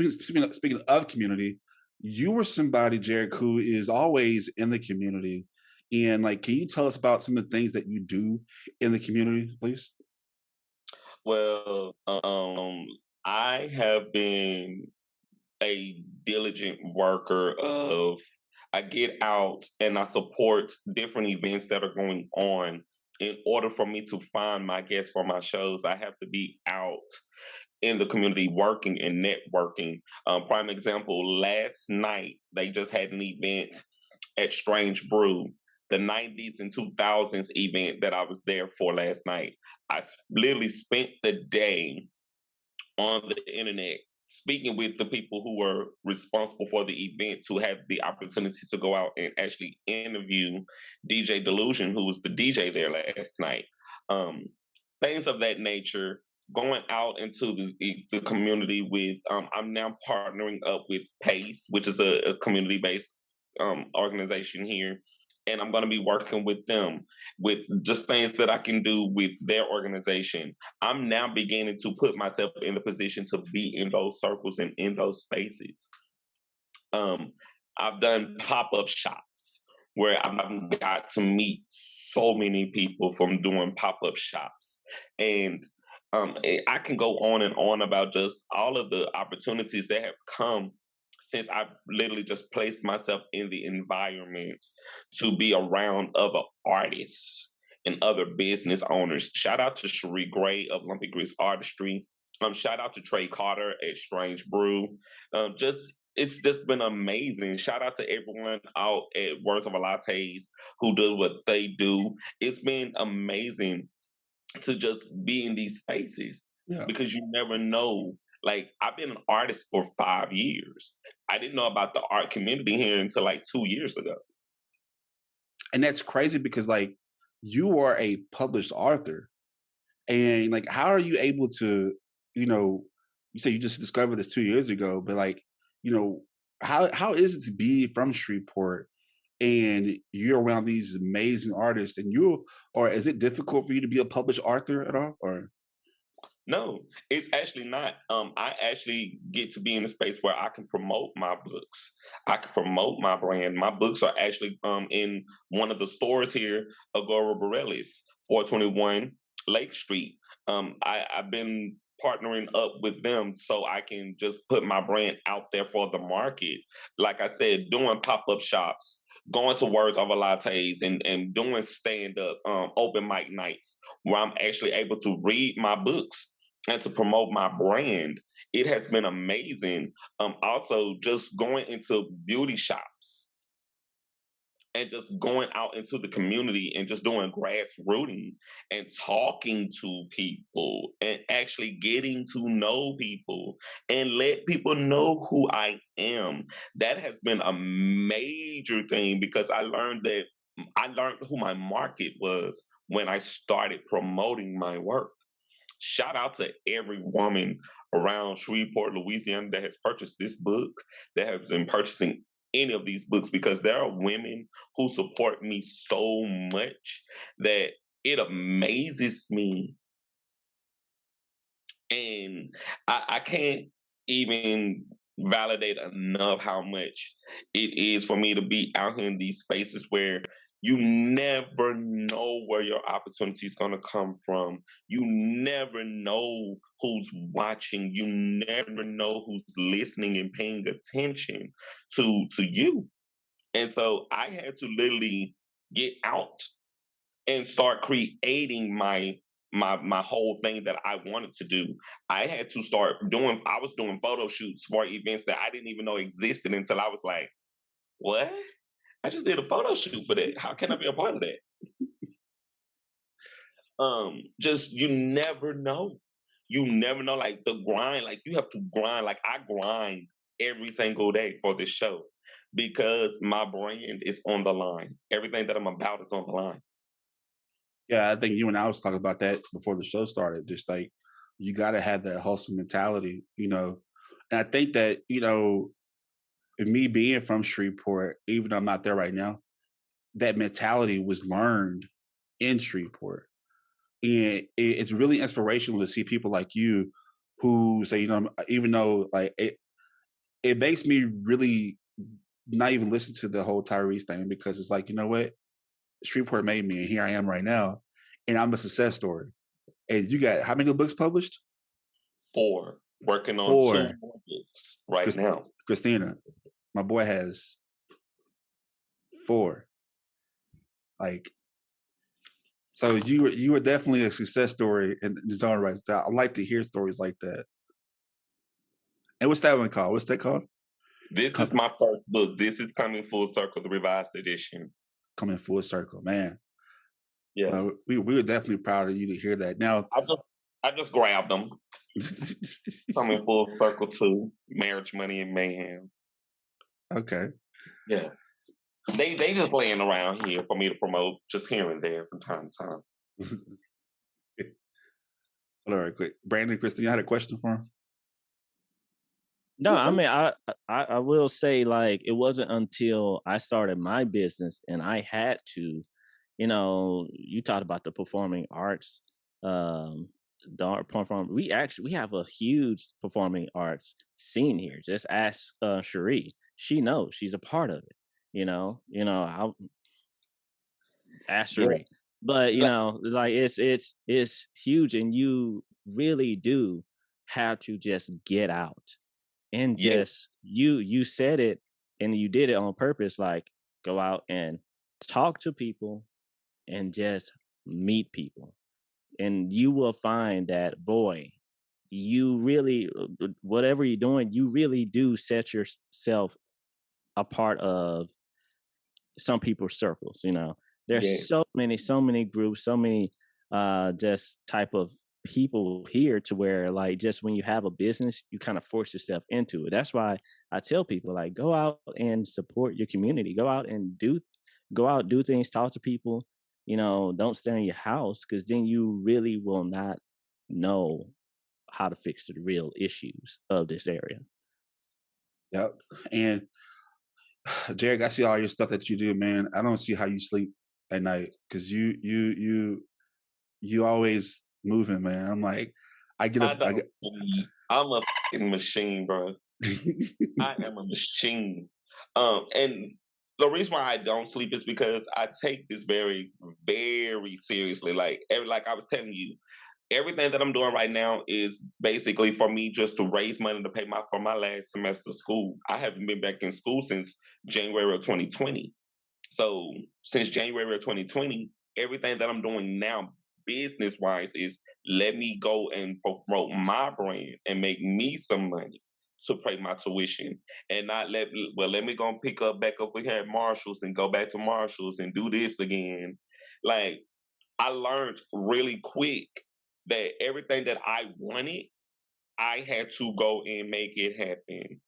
Speaking of community, you were somebody, Jerrick, who is always in the community. And can you tell us about some of the things that you do in the community, please? Well, I have been a diligent worker of, I get out and I support different events that are going on. In order for me to find my guests for my shows, I have to be out in the community working and networking. Prime example, last night, they just had an event at Strange Brew, the 90s and 2000s event that I was there for last night. I literally spent the day on the internet speaking with the people who were responsible for the event to have the opportunity to go out and actually interview DJ Delusion, who was the DJ there last night. Things of that nature, going out into the community with, I'm now partnering up with PACE, which is a community-based organization here. And I'm going to be working with them with just things that I can do with their organization. I'm now beginning to put myself in the position to be in those circles and in those spaces. I've done pop-up shops where I've got to meet so many people from doing pop-up shops. And I can go on and on about just all of the opportunities that have come since I've literally just placed myself in the environment to be around other artists and other business owners. Shout out to Cherie Gray of Lumpy Grits Artistry. Shout out to Trey Carter at Strange Brew. It's just been amazing. Shout out to everyone out at Words of a Lattes who does what they do. It's been amazing to just be in these spaces because you never know. I've been an artist for 5 years. I didn't know about the art community here until 2 years ago. And that's crazy because you are a published author. And how are you able to, you say you just discovered this 2 years ago, but how is it to be from Shreveport and you're around these amazing artists or is it difficult for you to be a published author at all? Or no, it's actually not. I actually get to be in a space where I can promote my books. I can promote my brand. My books are actually in one of the stores here, Agora Borealis, 421 Lake Street. I've been partnering up with them so I can just put my brand out there for the market. Like I said, doing pop-up shops, going to Words of a Lattes and doing stand-up open mic nights where I'm actually able to read my books and to promote my brand. It has been amazing. Also, just going into beauty shops and just going out into the community and just doing grassrooting and talking to people and actually getting to know people and let people know who I am. That has been a major thing because I learned who my market was when I started promoting my work. Shout out to every woman around Shreveport, Louisiana that has purchased this book, that has been purchasing any of these books, because there are women who support me so much that it amazes me. And I can't even validate enough how much it is for me to be out here in these spaces where you never know where your opportunity is going to come from. You never know who's watching. You never know who's listening and paying attention to you. And so I had to literally get out and start creating my whole thing that I wanted to do. I had to start I was doing photo shoots for events that I didn't even know existed until I was like, what? I just did a photo shoot for that. How can I be a part of that? just you never know. You never know, like the grind, like you have to grind. Like I grind every single day for this show because my brand is on the line. Everything that I'm about is on the line. Yeah, I think you and I was talking about that before the show started. Just like you got to have that hustle mentality, you know. And I think that, you know, me being from Shreveport, even though I'm not there right now, that mentality was learned in Shreveport. And it's really inspirational to see people like you who say, you know, even though like it makes me really not even listen to the whole Jrayis thing, because it's like, you know what? Shreveport made me, and here I am right now, and I'm a success story. And you got how many books published? 4. Working on 4 2 more books right now. Christina, my boy has 4. Like, so you were definitely a success story in his own right. I like to hear stories like that. And what's that one called? What's that called? This is my first book. This is Coming Full Circle, the revised edition. Coming Full Circle, man. Yeah, we were definitely proud of you to hear that. Now, I just grabbed them. Coming Full Circle 2, Marriage, Money, and Mayhem. Okay. Yeah. They just laying around here for me to promote, just here and there from time to time. All right, quick. Brandon, Christine, I had a question for him. No, I mean, I will say, like, it wasn't until I started my business and I had to, you know, you talked about the performing arts, the art perform. We have a huge performing arts scene here. Just ask Cherie. She knows, she's a part of it. You know, I'll ask Cherie. Yeah. But you know, like it's huge, and you really do have to just get out. And just you said it, and you did it on purpose. Like, go out and talk to people, and just meet people, and you will find that, boy, you really, whatever you're doing, you really do set yourself a part of some people's circles. You know, there's so many groups, so many just type of people here, to where, like, just when you have a business, you kind of force yourself into it. That's why I tell people, like, go out and support your community. Go out, do things, talk to people. You know, don't stay in your house, because then you really will not know how to fix the real issues of this area. Yep. And Jerrick, I see all your stuff that you do, man. I don't see how you sleep at night, because you always moving, man. I'm like, I'm a fucking machine, bro. I am a machine. And the reason why I don't sleep is because I take this very, very seriously. Like I was telling you, everything that I'm doing right now is basically for me just to raise money to pay for my last semester of school. I haven't been back in school since January of 2020. So since January of 2020, everything that I'm doing now, business-wise, is let me go and promote my brand and make me some money to pay my tuition, and not let me go and pick up back up we had Marshalls and go back to Marshalls and do this again. Like, I learned really quick that everything that I wanted, I had to go and make it happen.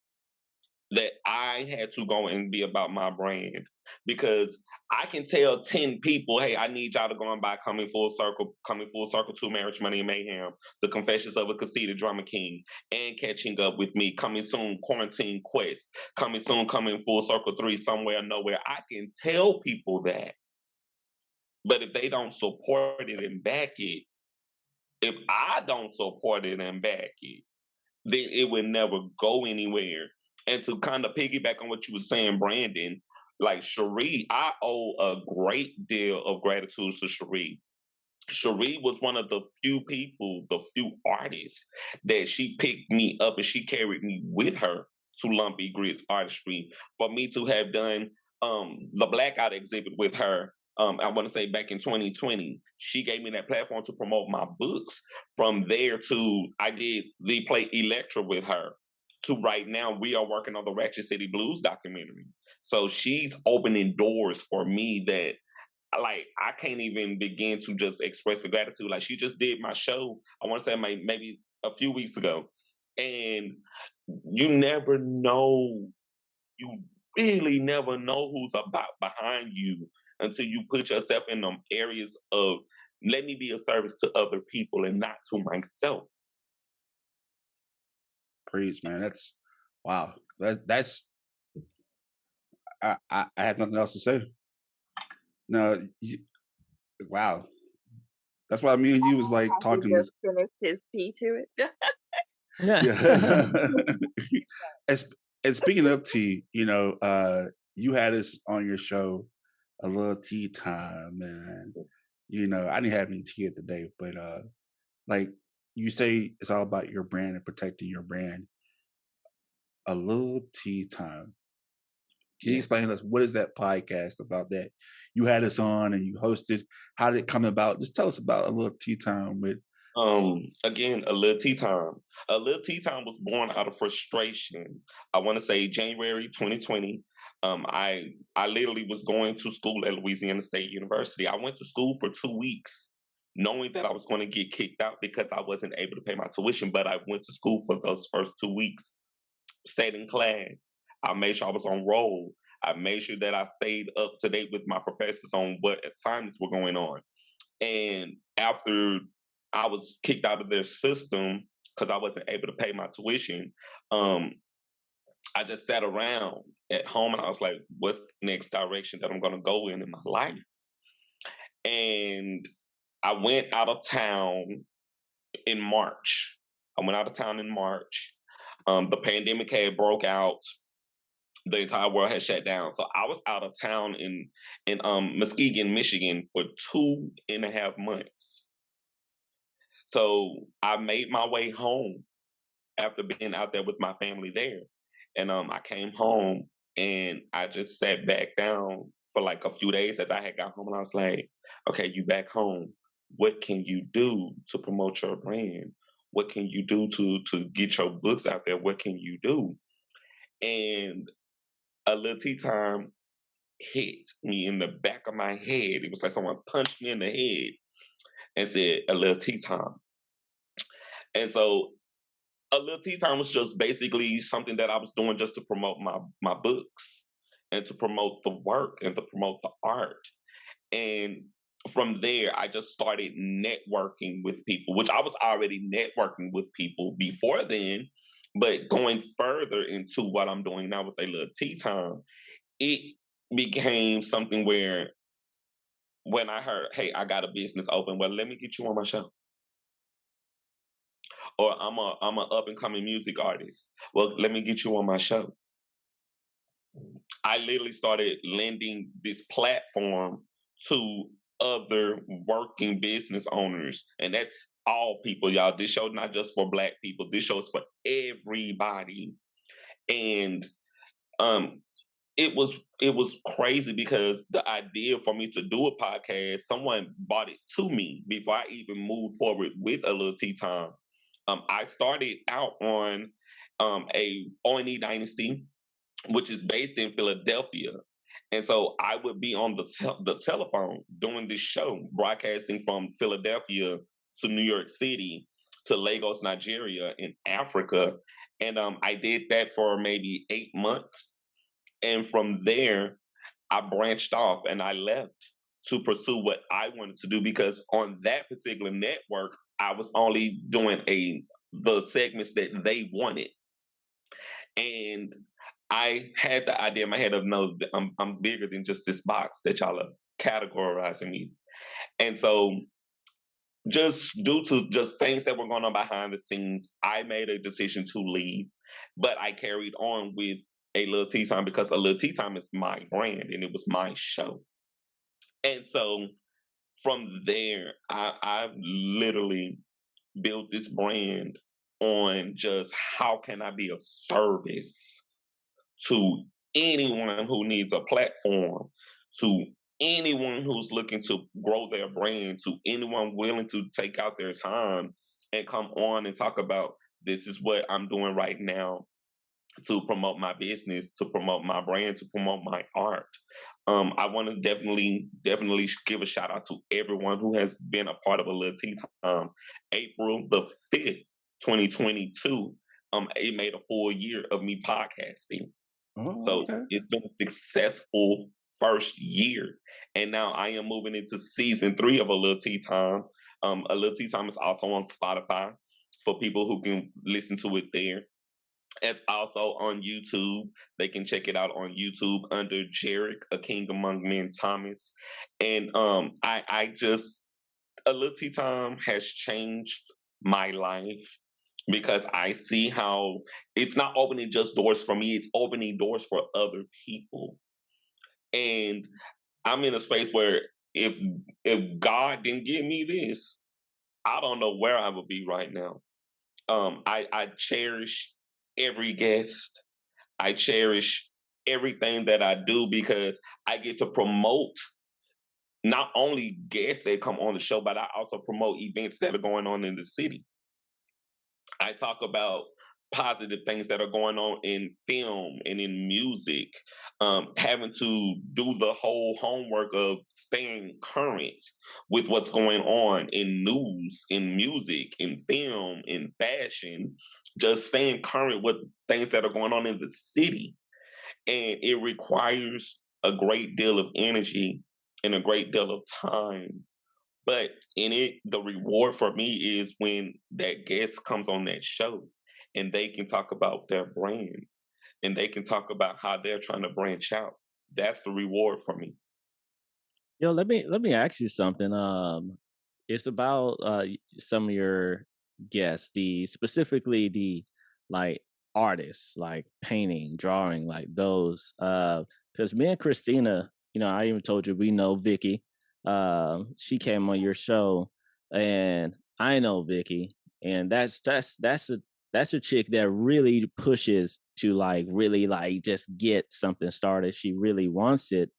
That I had to go and be about my brand, because I can tell 10 people, hey, I need y'all to go and buy Coming Full Circle 2, Marriage, Money, and Mayhem, The Confessions of a Conceited Drama King, and Catching Up with Me, coming soon, Quarantine Quest, coming soon, Coming Full Circle 3, Somewhere or Nowhere. I can tell people that. But if they don't support it and back it, if I don't support it and back it, then it will never go anywhere. And to kind of piggyback on what you were saying, Brandon, like Cherie, I owe a great deal of gratitude to Cherie. Cherie was one of the few artists that she picked me up, and she carried me with her to Lumpy Grits Artistry for me to have done the Blackout exhibit with her. I want to say back in 2020, she gave me that platform to promote my books. From there to, I did the play Electra with her, to right now we are working on the Ratchet City Blues documentary. So she's opening doors for me that like I can't even begin to just express the gratitude. Like she just did my show, I want to say maybe a few weeks ago. And you never know, you really never know who's about behind you until you put yourself in them areas of let me be a service to other people and not to myself. Preach, man. That's wow. That's I have nothing else to say. No, wow. That's why me and you was like talking. He just finished his tea to it. Yeah. And speaking of tea, you know, you had us on your show, a little tea time, and you know, I didn't have any tea at the day, but like you say, it's all about your brand and protecting your brand. A little tea time. Can you explain to us what is that podcast about that you had us on and you hosted? How did it come about? Just tell us about a little tea time with. Again, a little tea time. A little tea time was born out of frustration. I want to say January 2020. I literally was going to school at Louisiana State University. I went to school for 2 weeks, knowing that I was going to get kicked out because I wasn't able to pay my tuition. But I went to school for those first 2 weeks, stayed in class. I made sure I was on roll. I made sure that I stayed up to date with my professors on what assignments were going on. And after I was kicked out of their system because I wasn't able to pay my tuition, I just sat around at home and I was like, what's the next direction that I'm going to go in my life? And I went out of town in March. The pandemic had broke out. The entire world had shut down. So I was out of town in Muskegon, Michigan for 2.5 months. So I made my way home after being out there with my family there. And I came home and I just sat back down for like a few days after I had got home. And I was like, okay, you back home. What can you do to promote your brand? What can you do to get your books out there? What can you do? And a little tea time hit me in the back of my head. It was like someone punched me in the head and said, a little tea time. And so a little tea time was just basically something that I was doing just to promote my books and to promote the work and to promote the art. And from there, I just started networking with people, which I was already networking with people before then. But going further into what I'm doing now with a little tea time, it became something where when I heard, hey, I got a business open, well, let me get you on my show. Or I'm a up and coming music artist. Well, let me get you on my show. I literally started lending this platform to other working business owners. And that's all people, y'all. This show not just for Black people. This show is for everybody. And it was crazy because the idea for me to do a podcast, someone brought it to me before I even moved forward with a little tea time. I started out on a O&E Dynasty, which is based in Philadelphia. And so I would be on the telephone doing this show, broadcasting from Philadelphia to New York City to Lagos, Nigeria, in Africa. And I did that for maybe 8 months. And from there, I branched off and I left to pursue what I wanted to do, because on that particular network, I was only doing the segments that they wanted. And I had the idea in my head of, no, I'm bigger than just this box that y'all are categorizing me. And so just due to just things that were going on behind the scenes, I made a decision to leave. But I carried on with a little tea time because a little tea time is my brand and it was my show. And so from there, I literally built this brand on just how can I be of service to anyone who needs a platform, to anyone who's looking to grow their brand, to anyone willing to take out their time and come on and talk about, this is what I'm doing right now. to promote my business, to promote my brand, to promote my art. I want to definitely give a shout out to everyone who has been a part of a Lil Tea Time. April the 5th, 2022, it made a full year of me podcasting. So it's been a successful first year. And now I am moving into season 3 of A Lil Tea Time. A Lil Tea Time is also on Spotify for people who can listen to it there. It's also on YouTube. They can check it out on YouTube under Jerrick, AKingAmongMen Thomas. And I just, A Lil Tea Time has changed my life because I see how it's not opening just doors for me, it's opening doors for other people. And I'm in a space where if God didn't give me this, I don't know where I would be right now. I cherish every guest. I cherish everything that I do because I get to promote not only guests that come on the show, but I also promote events that are going on in the city. I talk about positive things that are going on in film and in music, having to do the whole homework of staying current with what's going on in news, in music, in film, in fashion, just staying current with things that are going on in the city. And it requires a great deal of energy and a great deal of time. But in it, the reward for me is when that guest comes on that show and they can talk about their brand and they can talk about how they're trying to branch out. That's the reward for me. Yo, let me ask you something. It's about some of your guests, specifically the like artists, like painting, drawing, like those. Because me and Christina, I even told you we know Vicky. She came on your show, and I know Vicky, and that's a chick that really pushes to like really like just get something started. She really wants it.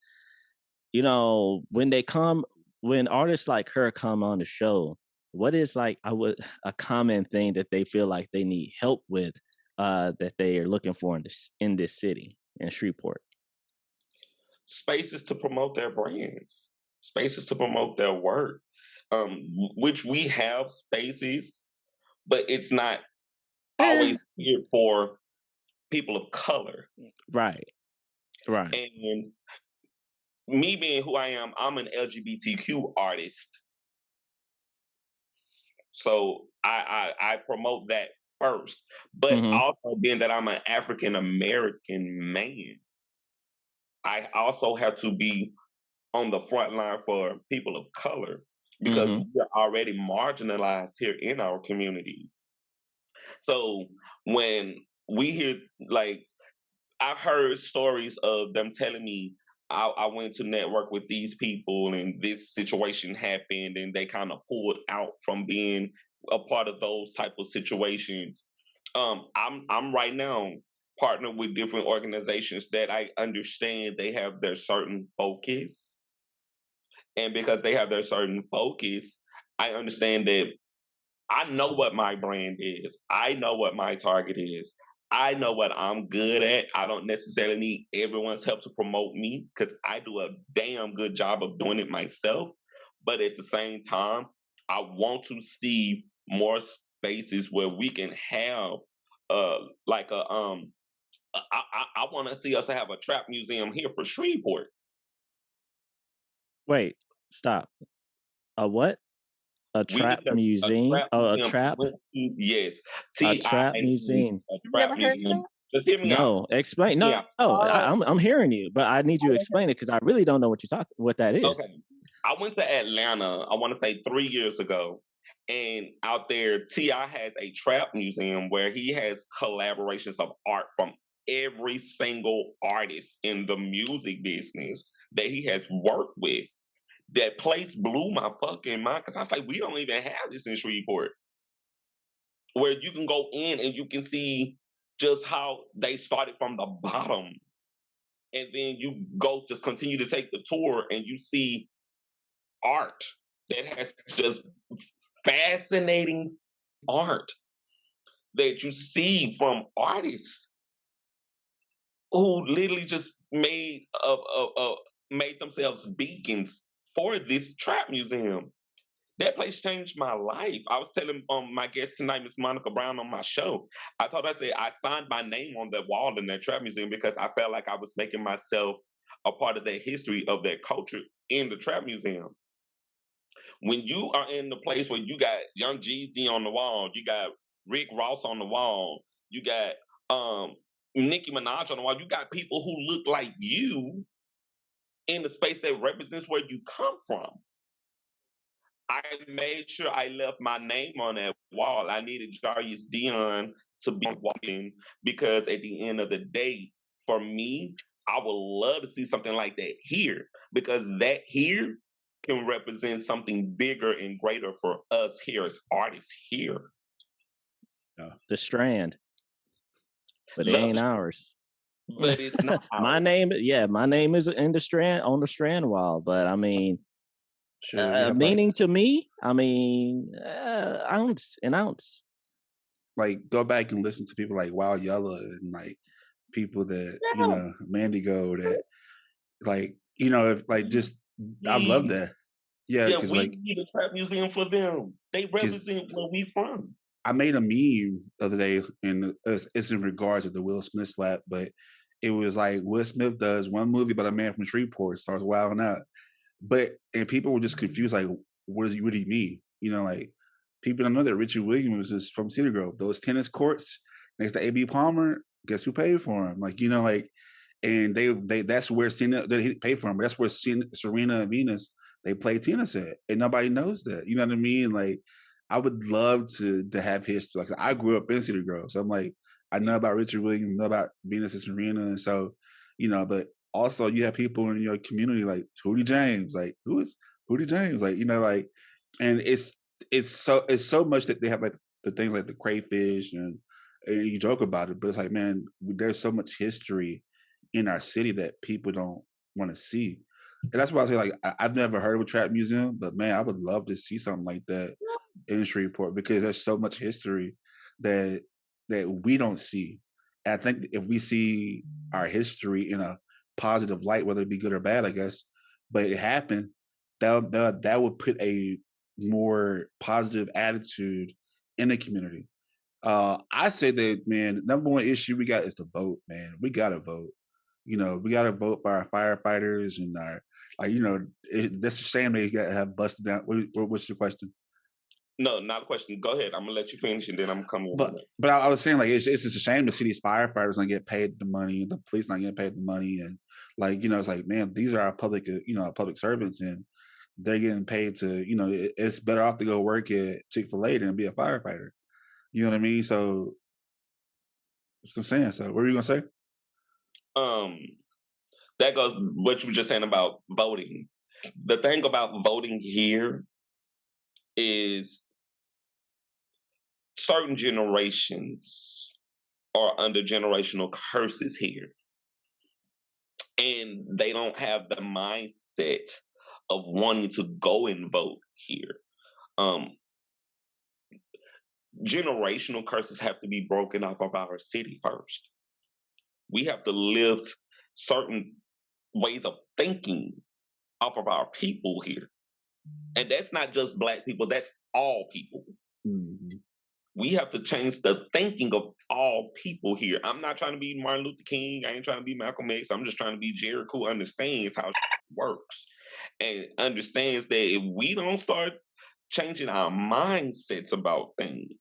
When artists like her come on the show, what is like a common thing that they feel like they need help with, that they are looking for in this city, in Shreveport? Spaces to promote their brands, spaces to promote their work, which we have spaces, but it's not always geared for people of color. Right. And me being who I am, I'm an LGBTQ artist. So I promote that first. But also being that I'm an African American man, I also have to be on the front line for people of color because we're already marginalized here in our communities. So when we hear, like, I've heard stories of them telling me, I went to network with these people and this situation happened and they kind of pulled out from being a part of those type of situations. I'm right now partnered with different organizations that I understand they have their certain focus. And because they have their certain focus, I understand that I know what my brand is. I know what my target is. I know what I'm good at. I don't necessarily need everyone's help to promote me because I do a damn good job of doing it myself. But at the same time, I want to see more spaces where we can have I want to see us have a trap museum here for Shreveport. Wait, stop. A what? A trap museum? A trap? Yes. A trap museum. A trap museum. Just hear me out. No, explain. No, I'm hearing you, but I need you to explain it because I really don't know what that is. Okay. I went to Atlanta, I want to say 3 years ago, and out there, T.I. has a trap museum where he has collaborations of art from every single artist in the music business that he has worked with. That place blew my fucking mind because I was like, we don't even have this in Shreveport. Where you can go in and you can see just how they started from the bottom. And then you go just continue to take the tour and you see art that has just fascinating art that you see from artists who literally just made themselves beacons for this trap museum. That place changed my life. I was telling my guest tonight, Miss Monica Brown, on my show. I told her, I said, I signed my name on that wall in that trap museum because I felt like I was making myself a part of that history of that culture in the trap museum. When you are in the place where you got Young Jeezy on the wall, you got Rick Ross on the wall, you got Nicki Minaj on the wall, you got people who look like you in the space that represents where you come from. I made sure I left my name on that wall. I needed Jrayis Deyond to be walking because at the end of the day, for me, I would love to see something like that here because that here can represent something bigger and greater for us here as artists here. The Strand. But it ain't ours. But it's not my name is in the Strand, on the Strand wall. But I mean, meaning to me, I mean, an ounce. Like, go back and listen to people like Wild Yella and like people that Mandigo that, like, just I love that. Yeah, we like, need a trap museum for them. They represent where we from. I made a meme the other day, and it's in regards to the Will Smith slap, but it was like Will Smith does one movie about a man from Shreveport, starts wilding out. And people were just confused, like, what do you mean? Like, people don't know that Richard Williams is from Cedar Grove. Those tennis courts next to A.B. Palmer, guess who paid for them? Like, and they that's where they paid for them. That's where Serena and Venus, they play tennis at. And nobody knows that. You know what I mean? Like, I would love to have history. Like, I grew up in Cedar Grove. So I'm like, I know about Richard Williams, know about Venus and Serena. And so, but also you have people in your community like Hootie James. Like, who is Hootie James? Like, and it's so much that they have like the things like the crayfish and you joke about it, but it's like, man, there's so much history in our city that people don't want to see. And that's why I say, like, I've never heard of a trap museum, but man, I would love to see something like that in Shreveport because there's so much history that we don't see. And I think if we see our history in a positive light, whether it be good or bad, I guess, but it happened, that would put a more positive attitude in the community. I say that, man, number one issue we got is the vote, man. We gotta vote. We gotta vote for our firefighters and our, that's a shame they got to have busted down. What's your question? No, not a question. Go ahead. I'm gonna let you finish, and then I'm coming. But I was saying, like, it's just a shame to see these firefighters not get paid the money, and the police not getting paid the money, and like, it's like, man, these are our public, public servants, and they're getting paid to, it's better off to go work at Chick-fil-A than be a firefighter. You know what I mean? So, that's what I'm saying. So, what were you gonna say? That goes what you were just saying about voting. The thing about voting here is certain generations are under generational curses here. And they don't have the mindset of wanting to go and vote here. Generational curses have to be broken off of our city first. We have to lift certain ways of thinking off of our people here. And that's not just Black people, that's all people. Mm-hmm. We have to change the thinking of all people here. I'm not trying to be Martin Luther King. I ain't trying to be Malcolm X. I'm just trying to be Jerrick, who understands how it works and understands that if we don't start changing our mindsets about things,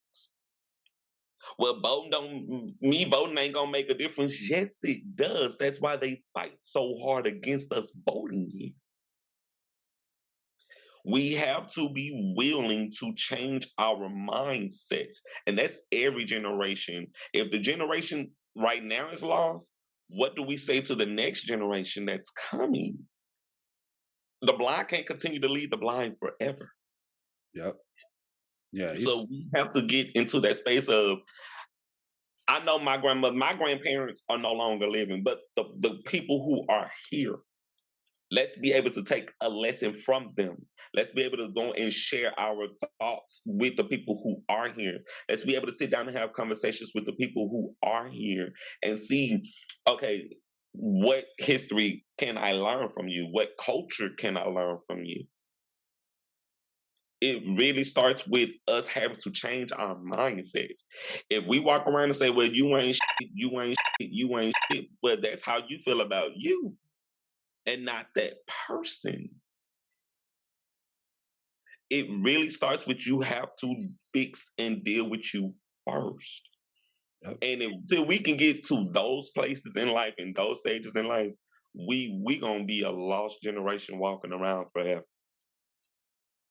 well, voting ain't gonna make a difference. Yes, it does. That's why they fight so hard against us voting here. We have to be willing to change our mindsets. And that's every generation. If the generation right now is lost, what do we say to the next generation that's coming? The blind can't continue to lead the blind forever. Yep. Yeah. So we have to get into that space of, I know my grandparents are no longer living, but the people who are here, Let's be able to take a lesson from them. Let's be able to go and share our thoughts with the people who are here. Let's be able to sit down and have conversations with the people who are here and see, okay, what history can I learn from you? What culture can I learn from you? It really starts with us having to change our mindsets. If we walk around and say, well, you ain't shit, you ain't shit, you ain't shit, well, that's how you feel about you and not that person. It really starts with you have to fix and deal with you first. Yep. And until we can get to those places in life and those stages in life, we gonna be a lost generation walking around forever.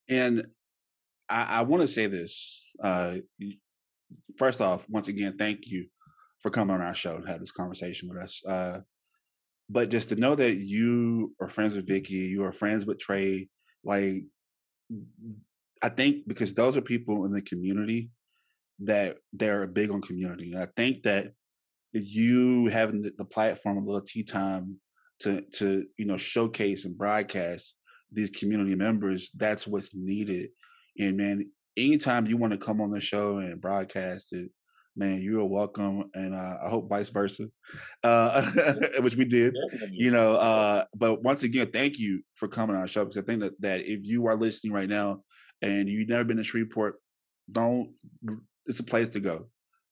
And I want to say this. First off, once again, thank you for coming on our show and have this conversation with us. But just to know that you are friends with Vicky, you are friends with Trey, like, I think because those are people in the community that they're big on community. And I think that you having the platform of Lil Tea Time to showcase and broadcast these community members, that's what's needed. And man, anytime you want to come on the show and broadcast it, man, you are welcome. And I hope vice versa, which we did, but once again, thank you for coming on our show, because I think that if you are listening right now and you've never been to Shreveport, it's a place to go.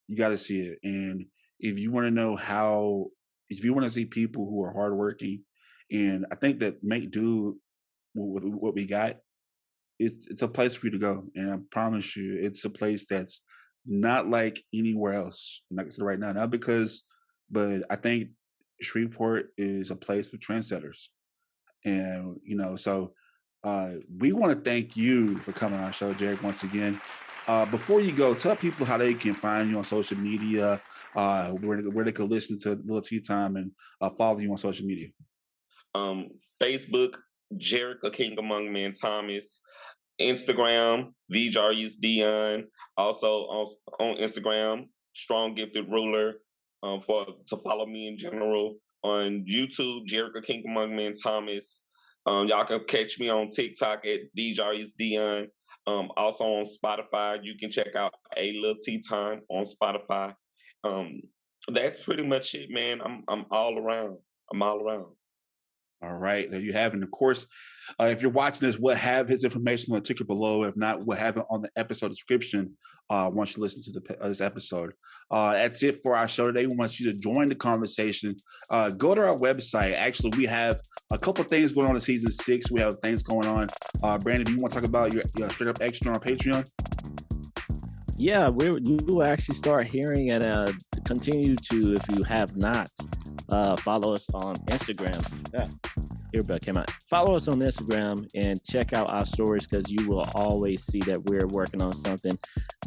You got to see it. And if you want to know if you want to see people who are hardworking, and I think that make do with what we got, it's a place for you to go. And I promise you, it's a place that's not like anywhere else. I'm not gonna say right now, but I think Shreveport is a place for trendsetters. And so we want to thank you for coming on our show, Jerrick, once again. Before you go, tell people how they can find you on social media, where they can listen to Lil Tea Time and follow you on social media. Facebook, Jerrick, AKingAmongMen Thomas. Instagram, the Jrayis Deyond. Also on Instagram, Strong Gifted Ruler. To follow me in general. On YouTube, Jerrick, AKingAmongMen Thomas. Y'all can catch me on TikTok at the Jrayis Deyond. Also on Spotify, you can check out A Lil Tea Time on Spotify. That's pretty much it, man. I'm all around. All right, there you have it. And of course, if you're watching this, we'll have his information on the ticker below. If not, we'll have it on the episode description once you listen to this episode. That's it for our show today. We want you to join the conversation. Go to our website. Actually, we have a couple things going on in season 6. We have things going on. Brandon, do you want to talk about your Straight Up Extra on Patreon? Yeah, you will actually start hearing and continue to, if you have not, follow us on Instagram. Earbud came out. Follow us on Instagram and check out our stories, because you will always see that we're working on something.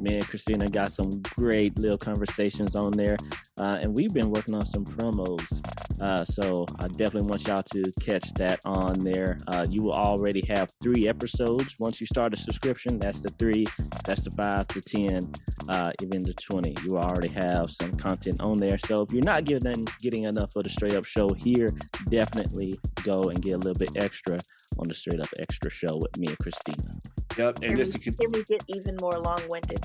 Me and Christina got some great little conversations on there, and we've been working on some promos. So I definitely want y'all to catch that on there. You will already have 3 episodes. Once you start a subscription, that's the 3, that's the 5 to 10, even the 20. You already have some content on there. So if you're not getting enough of the Straight Up show here, definitely go and get a little bit extra on the Straight Up Extra show with me and Christina. Yep, and can we get even more long-winded?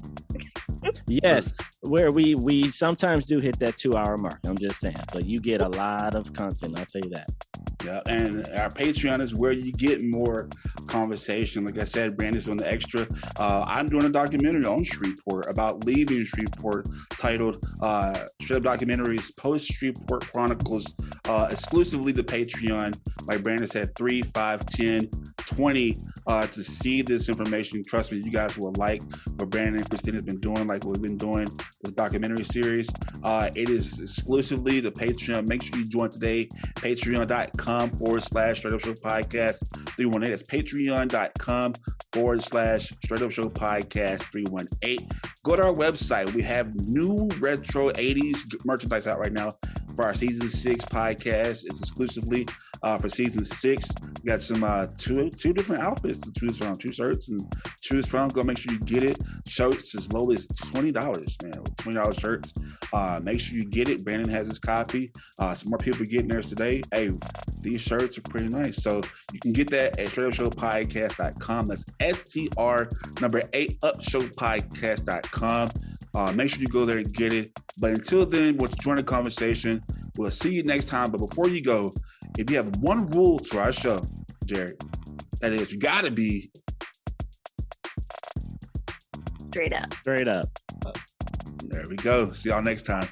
Yes, where we sometimes do hit that 2-hour mark. I'm just saying, but you get a lot of content. I'll tell you that. Yeah, and our Patreon is where you get more conversation. Like I said, Brandon's doing the extra. I'm doing a documentary on Shreveport about leaving Shreveport, titled Straight Up Documentaries Post Shreveport Chronicles, exclusively to Patreon. Like Brandon said, 3, 5, 10, 20 to see this information. Trust me, you guys will like what Brandon and Christina have been doing, like what we've been doing with the documentary series. It is exclusively to Patreon. Make sure you join today. Patreon.com/Straight Up Show Podcast 318. That's Patreon.com/Straight Up Show Podcast 318. Go to our website. We have new retro 80s merchandise out right now for our season 6 podcast. It's exclusively for season 6. We got some two different outfits to choose from, 2 shirts and choose from. Go make sure you get it. Shirts as low as $20, man. $20 shirts. Make sure you get it. Brandon has his copy. Some more people getting theirs today. Hey, these shirts are pretty nice. So you can get that at Str8UpShowPodcast.com. That's STR8UpShowPodcast.com. Make sure you go there and get it. But until then, we'll join the conversation. We'll see you next time. But before you go, if you have one rule to our show, Jerrick, that is, you gotta be Straight up. Straight up. There we go. See y'all next time.